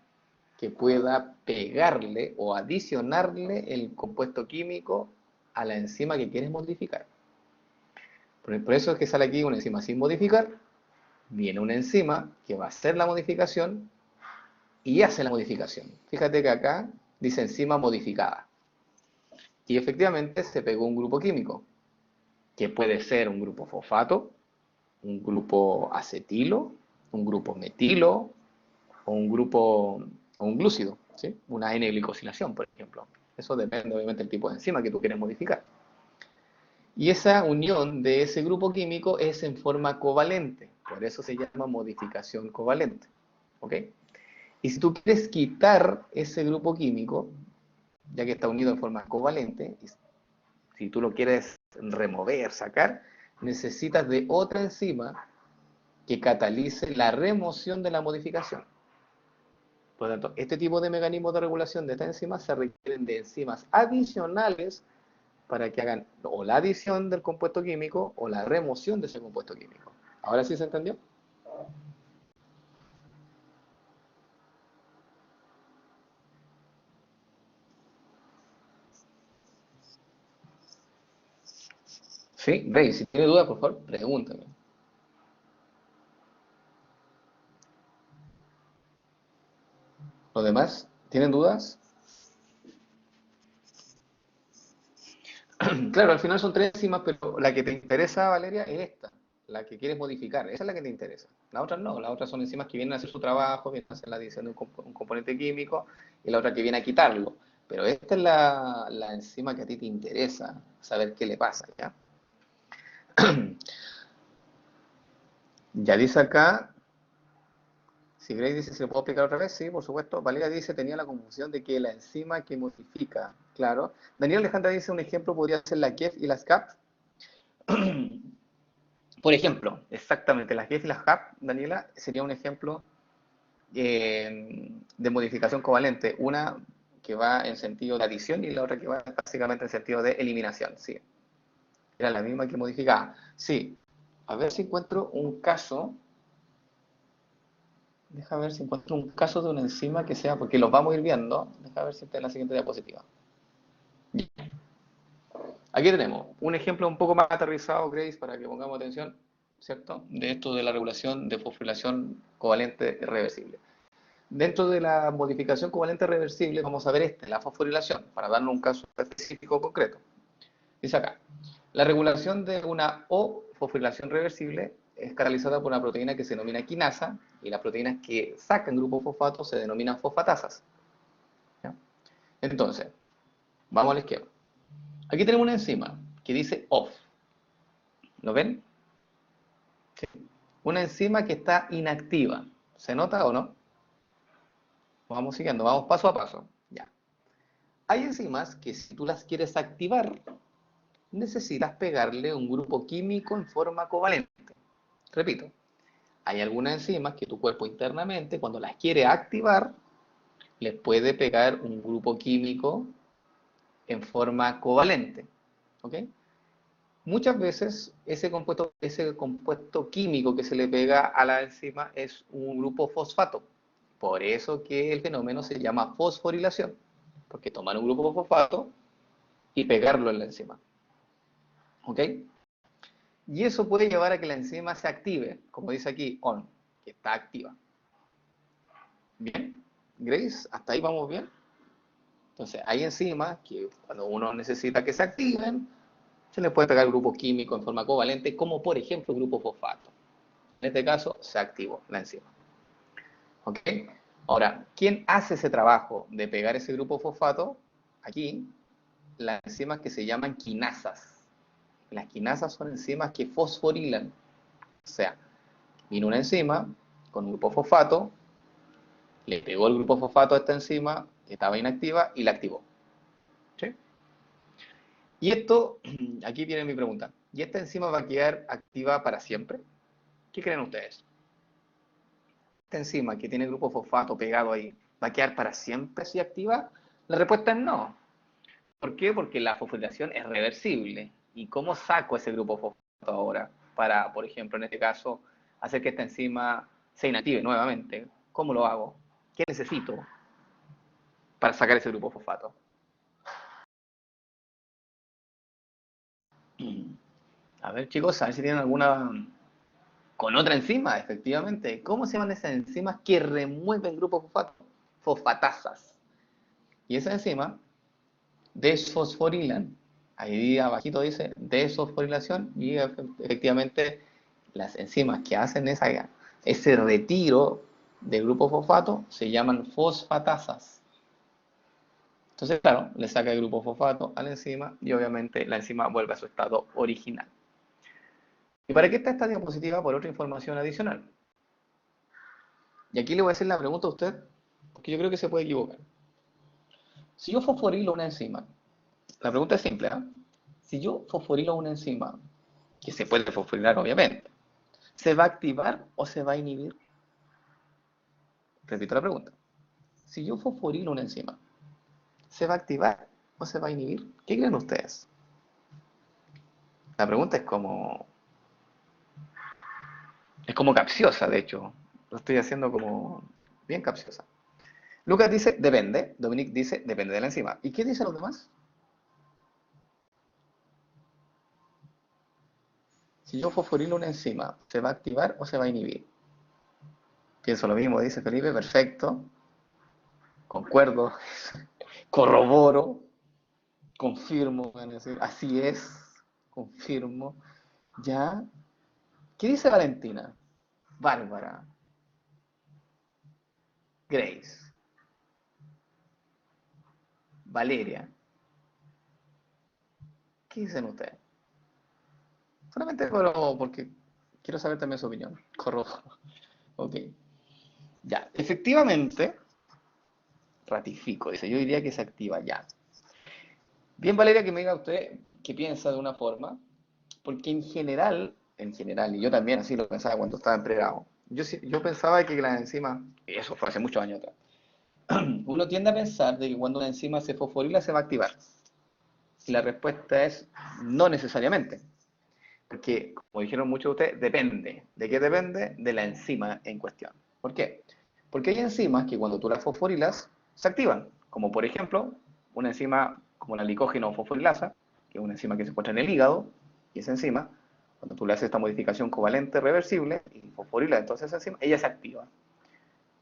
que pueda pegarle o adicionarle el compuesto químico a la enzima que quieres modificar. Por eso es que sale aquí una enzima sin modificar, viene una enzima que va a hacer la modificación y hace la modificación. Fíjate que acá dice enzima modificada. Y efectivamente se pegó un grupo químico, que puede ser un grupo fosfato, un grupo acetilo, un grupo metilo, o un grupo, o un glúcido, ¿sí? Una N-glicosilación, por ejemplo. Eso depende obviamente del tipo de enzima que tú quieres modificar. Y esa unión de ese grupo químico es en forma covalente, por eso se llama modificación covalente. ¿Ok? Y si tú quieres quitar ese grupo químico, ya que está unido en forma covalente, si tú lo quieres remover, sacar, necesitas de otra enzima que catalice la remoción de la modificación. Por lo tanto, este tipo de mecanismos de regulación de estas enzimas se requieren de enzimas adicionales para que hagan o la adición del compuesto químico o la remoción de ese compuesto químico. ¿Ahora sí se entendió? Sí, Rey, si tiene dudas, por favor, pregúntame. ¿Los demás tienen dudas? Claro, al final son tres enzimas, pero la que te interesa, Valeria, es esta, la que quieres modificar, esa es la que te interesa. Las otras no, las otras son enzimas que vienen a hacer su trabajo, vienen a hacer la adición de un componente químico, y la otra que viene a quitarlo. Pero esta es la enzima que a ti te interesa, saber qué le pasa, ¿ya? Ya dice acá, si Grace dice, ¿se lo puedo explicar otra vez? Sí, por supuesto. Valeria dice, tenía la confusión de que la enzima que modifica, claro. Daniel Alejandra dice, un ejemplo podría ser la KEF y las CAP. Por ejemplo, exactamente, las GEF y las HAP, Daniela, sería un ejemplo de modificación covalente. Una que va en sentido de adición y la otra que va básicamente en sentido de eliminación. Sí, era la misma que modificaba. Sí, a ver si encuentro un caso. Deja ver si encuentro un caso de una enzima que sea, porque los vamos a ir viendo. Deja ver si está en la siguiente diapositiva. Aquí tenemos un ejemplo un poco más aterrizado, Grace, para que pongamos atención, ¿cierto? De esto de la regulación de fosforilación covalente reversible. Dentro de la modificación covalente reversible vamos a ver la fosforilación, para darnos un caso específico concreto. Dice acá, la regulación de una O-fosforilación reversible es catalizada por una proteína que se denomina quinasa, y las proteínas que sacan grupos fosfatos se denominan fosfatasas. ¿Ya? Entonces, vamos a la izquierda. Aquí tenemos una enzima que dice OFF. ¿Lo ven? Sí. Una enzima que está inactiva. ¿Se nota o no? Vamos siguiendo, vamos paso a paso. Ya. Hay enzimas que si tú las quieres activar, necesitas pegarle un grupo químico en forma covalente. Repito, hay algunas enzimas que tu cuerpo internamente, cuando las quiere activar, les puede pegar un grupo químico en forma covalente. ¿Ok? Muchas veces ese compuesto químico que se le pega a la enzima es un grupo fosfato. Por eso que el fenómeno se llama fosforilación, porque tomar un grupo fosfato y pegarlo en la enzima. ¿Ok? Y eso puede llevar a que la enzima se active, como dice aquí, on, que está activa. Bien, Grace, ¿hasta ahí vamos bien? Entonces, hay enzimas que cuando uno necesita que se activen, se les puede pegar el grupo químico en forma covalente, como por ejemplo el grupo fosfato. En este caso, se activó la enzima. ¿Ok? Ahora, ¿quién hace ese trabajo de pegar ese grupo fosfato? Aquí, las enzimas que se llaman quinasas. Las quinasas son enzimas que fosforilan. O sea, vino una enzima con un grupo fosfato, le pegó el grupo fosfato a esta enzima que estaba inactiva y la activó. ¿Sí? Y esto, aquí viene mi pregunta. ¿Y esta enzima va a quedar activa para siempre? ¿Qué creen ustedes? Esta enzima que tiene el grupo fosfato pegado ahí, ¿va a quedar para siempre así activa? La respuesta es no. ¿Por qué? Porque la fosforilación es reversible. ¿Y cómo saco ese grupo fosfato ahora? Para, por ejemplo, en este caso, hacer que esta enzima se inactive nuevamente. ¿Cómo lo hago? ¿Qué necesito para sacar ese grupo fosfato? A ver, chicos, a ver si tienen alguna con otra enzima, efectivamente. ¿Cómo se llaman esas enzimas que remueven grupos fosfato? Fosfatasas. Y esa enzima desfosforilan. Ahí abajito dice desfosforilación y efectivamente las enzimas que hacen ese retiro del grupo fosfato se llaman fosfatasas. Entonces, claro, le saca el grupo fosfato a la enzima y obviamente la enzima vuelve a su estado original. ¿Y para qué está esta diapositiva? Por otra información adicional. Y aquí le voy a hacer la pregunta a usted, porque yo creo que se puede equivocar. Si yo fosforilo una enzima, la pregunta es simple, ¿eh? Si yo fosforilo una enzima, que se puede fosforilar obviamente, ¿se va a activar o se va a inhibir? Repito la pregunta. Si yo fosforilo una enzima, ¿se va a activar o se va a inhibir? ¿Qué creen ustedes? La pregunta es como capciosa, de hecho. Lo estoy haciendo como bien capciosa. Lucas dice, depende. Dominic dice, depende de la enzima. ¿Y qué dicen los demás? Si yo fosforilo una enzima, ¿se va a activar o se va a inhibir? Pienso lo mismo, dice Felipe, perfecto. Concuerdo, corroboro, confirmo, van a decir, así es, confirmo. ¿Ya? ¿Qué dice Valentina? Bárbara, Grace, Valeria. ¿Qué dicen ustedes? Solamente porque quiero saber también su opinión. Corroboro. Ok. Ya, efectivamente, ratifico, dice, yo diría que se activa ya. Bien, Valeria, que me diga usted qué piensa de una forma, porque en general, y yo también así lo pensaba cuando estaba en pregrado, yo pensaba que las enzimas, y eso fue hace muchos años atrás, uno tiende a pensar de que cuando una enzima se fosforila se va a activar. Y la respuesta es no necesariamente, porque como dijeron muchos de ustedes, depende. ¿De qué depende? De la enzima en cuestión. ¿Por qué? Porque hay enzimas que cuando tú las fosforilas se activan, como por ejemplo una enzima como la glicógeno fosforilasa, que es una enzima que se encuentra en el hígado, y esa enzima, cuando tú le haces esta modificación covalente reversible y fosforilas entonces esa enzima, ella se activa.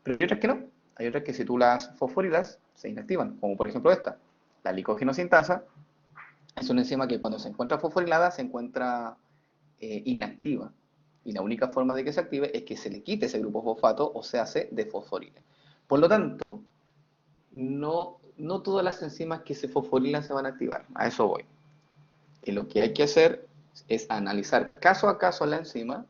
Pero hay otras que no, hay otras que si tú las fosforilas se inactivan, como por ejemplo esta, la glicógeno sintasa, es una enzima que cuando se encuentra fosforilada se encuentra inactiva. Y la única forma de que se active es que se le quite ese grupo fosfato o se hace desfosforile. Por lo tanto, no todas las enzimas que se fosforilan se van a activar. A eso voy. Y lo que hay que hacer es analizar caso a caso la enzima.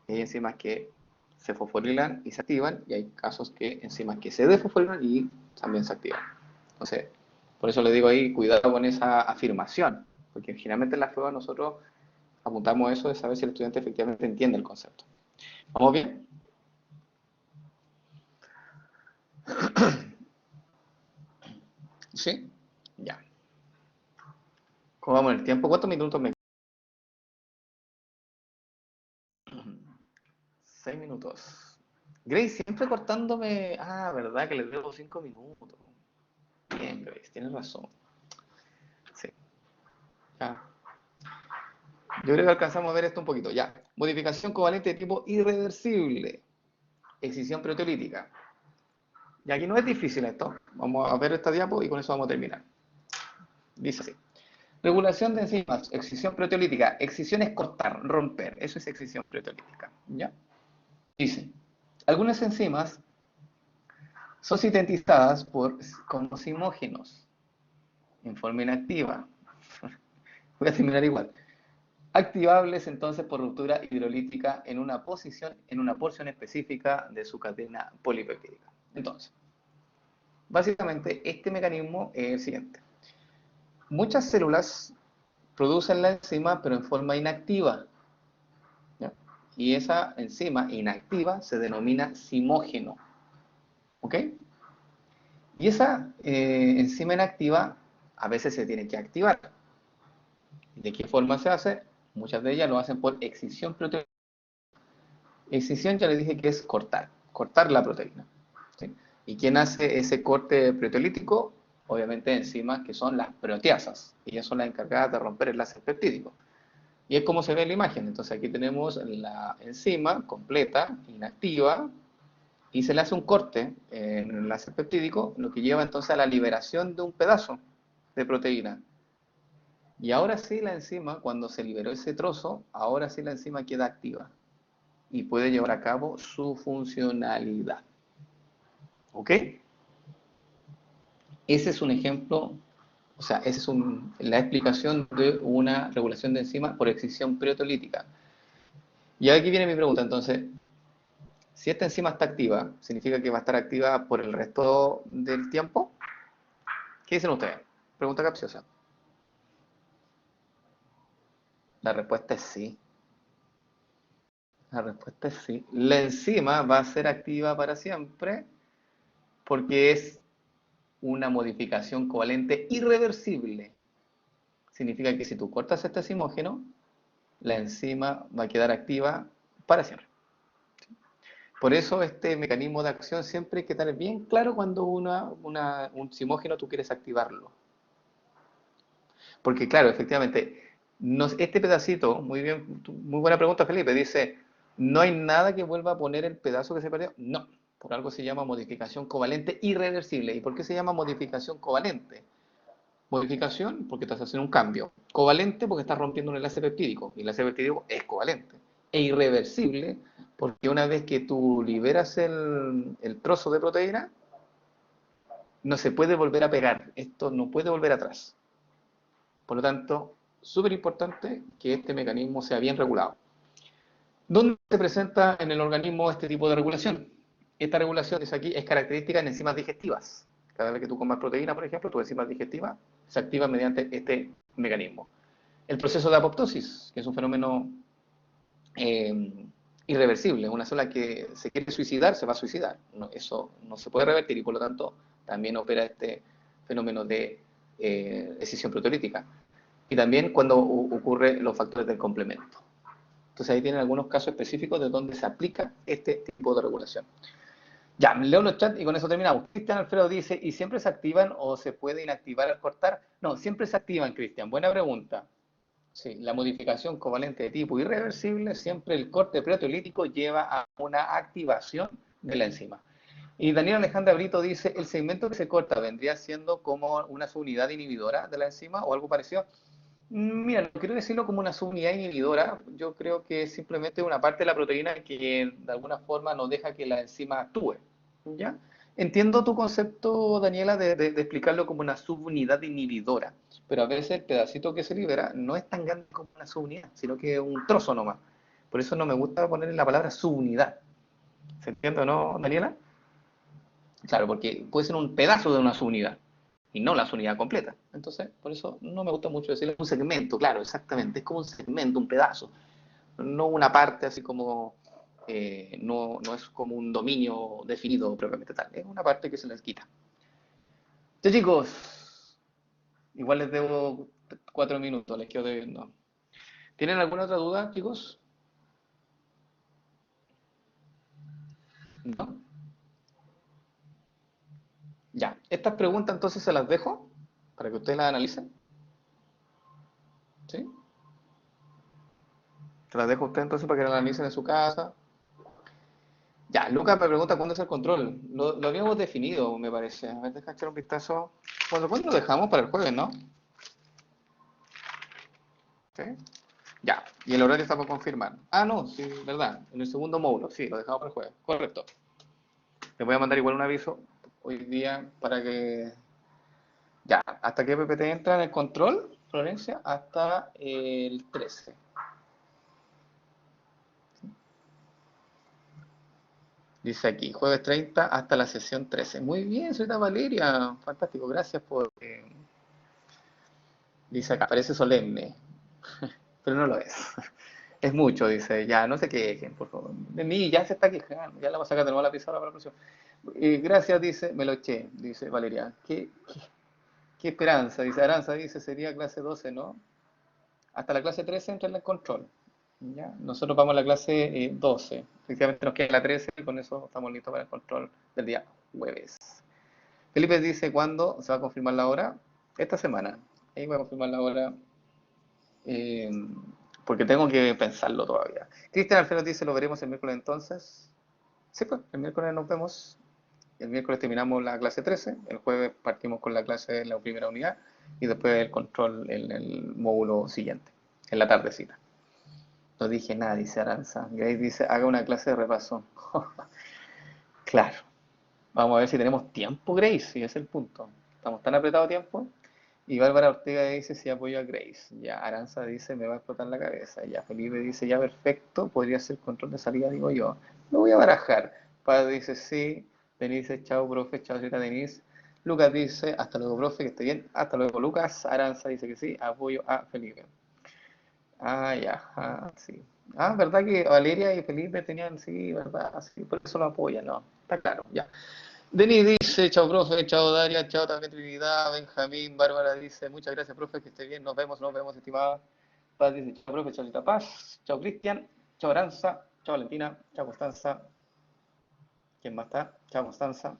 Hay enzimas que se fosforilan y se activan, y hay casos que enzimas que se desfosforilan y también se activan. Entonces, por eso le digo ahí, cuidado con esa afirmación, porque generalmente en las pruebas nosotros apuntamos eso de saber si el estudiante efectivamente entiende el concepto. ¿Vamos bien? ¿Sí? Ya. ¿Cómo vamos en el tiempo? ¿Cuántos minutos me quedan? 6 minutos. Grace, siempre cortándome. Ah, verdad que le debo 5 minutos. Bien, Grace, tienes razón. Sí. Ya. Yo creo que alcanzamos a ver esto un poquito. Ya. Modificación covalente de tipo irreversible. Excisión proteolítica. Y aquí no es difícil esto. Vamos a ver esta diapo y con eso vamos a terminar. Dice así. Regulación de enzimas, excisión proteolítica. Excisión es cortar, romper. Eso es excisión proteolítica. ¿Ya? Dice, algunas enzimas son sintetizadas por cosmógenos en forma inactiva. Voy a terminar igual. Activables entonces por ruptura hidrolítica en una porción específica de su cadena polipeptídica. Entonces, básicamente este mecanismo es el siguiente. Muchas células producen la enzima pero en forma inactiva, ¿ya? Y esa enzima inactiva se denomina zimógeno, ¿ok? Y esa enzima inactiva a veces se tiene que activar. ¿De qué forma se hace? Muchas de ellas lo hacen por excisión proteolítica. Excisión ya les dije que es cortar la proteína, ¿sí? ¿Y quién hace ese corte proteolítico? Obviamente enzimas que son las proteasas. Ellas son las encargadas de romper el enlace peptídico. Y es como se ve en la imagen. Entonces aquí tenemos la enzima completa, inactiva, y se le hace un corte en el enlace peptídico, lo que lleva entonces a la liberación de un pedazo de proteína. Y ahora sí la enzima, cuando se liberó ese trozo, ahora sí la enzima queda activa y puede llevar a cabo su funcionalidad. ¿Ok? Ese es un ejemplo, o sea, esa es la explicación de una regulación de enzima por excisión proteolítica. Y aquí viene mi pregunta, entonces, si esta enzima está activa, ¿significa que va a estar activa por el resto del tiempo? ¿Qué dicen ustedes? Pregunta capciosa. La respuesta es sí. La respuesta es sí. La enzima va a ser activa para siempre porque es una modificación covalente irreversible. Significa que si tú cortas este enzimógeno, la enzima va a quedar activa para siempre. Por eso este mecanismo de acción siempre hay que tener bien claro cuando un enzimógeno tú quieres activarlo. Porque claro, efectivamente, este pedacito, muy bien, muy buena pregunta Felipe, dice, ¿no hay nada que vuelva a poner el pedazo que se perdió? No, por algo se llama modificación covalente irreversible. ¿Y por qué se llama modificación covalente? Modificación porque estás haciendo un cambio. Covalente porque estás rompiendo un enlace peptídico. Y el enlace peptídico es covalente. E irreversible porque una vez que tú liberas el trozo de proteína, no se puede volver a pegar. Esto no puede volver atrás. Por lo tanto, súper importante que este mecanismo sea bien regulado. ¿Dónde se presenta en el organismo este tipo de regulación? Esta regulación, dice aquí, es característica en enzimas digestivas. Cada vez que tú comas proteína, por ejemplo, tu enzima digestiva se activa mediante este mecanismo. El proceso de apoptosis, que es un fenómeno irreversible, una célula que se quiere suicidar, se va a suicidar. No, eso no se puede revertir y por lo tanto también opera este fenómeno de escisión proteolítica. Y también cuando ocurren los factores del complemento. Entonces ahí tienen algunos casos específicos de donde se aplica este tipo de regulación. Ya, leo los chats y con eso terminamos. Cristian Alfredo dice, ¿y siempre se activan o se puede inactivar al cortar? No, siempre se activan, Cristian. Buena pregunta. Sí, la modificación covalente de tipo irreversible, siempre el corte proteolítico lleva a una activación de la enzima. Y Daniel Alejandra Brito dice, ¿el segmento que se corta vendría siendo como una subunidad inhibidora de la enzima o algo parecido? Mira, no quiero decirlo como una subunidad inhibidora, yo creo que es simplemente una parte de la proteína que de alguna forma no deja que la enzima actúe, ¿ya? Entiendo tu concepto, Daniela, de explicarlo como una subunidad inhibidora, pero a veces el pedacito que se libera no es tan grande como una subunidad, sino que es un trozo nomás. Por eso no me gusta poner la palabra subunidad. ¿Se entiende o no, Daniela? Claro, porque puede ser un pedazo de una subunidad y no la subunidad completa. Entonces, por eso no me gusta mucho decirle un segmento, claro, exactamente. Es como un segmento, un pedazo, no una parte así como, no es como un dominio definido propiamente tal, es una parte que se les quita. Ya chicos, igual les debo 4 minutos, les quedo debiendo. ¿Tienen alguna otra duda, chicos? ¿No? Ya, estas preguntas entonces se las dejo para que ustedes las analicen. ¿Sí? Se las dejo a ustedes entonces para que las analicen en su casa. Ya, Lucas me pregunta cuándo es el control. Lo habíamos definido, me parece. A ver, deja echar un vistazo. ¿Cuándo lo dejamos? Para el jueves, ¿no? ¿Sí? Ya, y el horario está por confirmar. Ah, no, sí, verdad. En el segundo módulo, sí, lo dejamos para el jueves. Correcto. Les voy a mandar igual un aviso hoy día para que... Ya, ¿hasta qué PPT entra en el control, Florencia? Hasta el 13. Dice aquí, jueves 30 hasta la sesión 13. Muy bien, señorita Valeria. Fantástico, gracias por... dice acá, parece solemne, pero no lo es. Es mucho, dice, ya, no se quejen, por favor. De mí ya se está quejando, ya la va a sacar de nuevo la pizarra para la próxima. Gracias, dice, me lo eché, dice Valeria. ¿Qué esperanza? Dice Aranza, dice, sería clase 12, ¿no? Hasta la clase 13 entra en el control. ¿Ya? Nosotros vamos a la clase 12. Efectivamente nos queda la 13 y con eso estamos listos para el control del día jueves. Felipe dice, ¿cuándo se va a confirmar la hora? Esta semana. Ahí voy a confirmar la hora. Eh, porque tengo que pensarlo todavía. Cristian Alfredo dice, ¿lo veremos el miércoles entonces? Sí, pues, el miércoles nos vemos. El miércoles terminamos la clase 13, el jueves partimos con la clase de la primera unidad y después el control en el módulo siguiente, en la tardecita. No dije nada, dice Aranza. Grace dice, haga una clase de repaso. Claro, Vamos a ver si tenemos tiempo, Grace, si es el punto. Estamos tan apretados de tiempo. Y Bárbara Ortega dice si apoyo a Grace. Ya, Aranza dice me va a explotar la cabeza. Ya, Felipe dice ya perfecto, podría ser control de salida, digo yo. Lo voy a barajar. Padre dice sí. Denise dice chao, profe, chao, señorita Denise. Lucas dice hasta luego, profe, que esté bien. Hasta luego, Lucas. Aranza dice que sí, apoyo a Felipe. Ah, ya, sí. Ah, ¿verdad que Valeria y Felipe tenían, sí, verdad? Sí, por eso lo apoyan, ¿no? Está claro, ya. Denis dice, chao profe, chao Daria, chao también Trinidad, Benjamín, Bárbara dice, muchas gracias profe, que esté bien, nos vemos, estimada. Paz dice, chao profe, chao Cita Paz, chao Cristian, chao Aranza, chao Valentina, chao Constanza, ¿quién más está? Chao Constanza.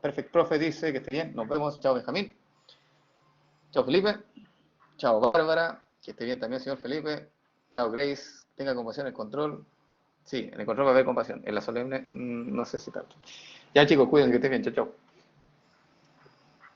Perfect profe dice que esté bien, nos vemos, chao Benjamín, chao Felipe, chao Bárbara, que esté bien también señor Felipe, chao Grace, tenga compasión en el control. Sí, en el control va a haber compasión, en la solemne no sé si tanto. Ya chicos, cuídense que estén bien, chao, chao.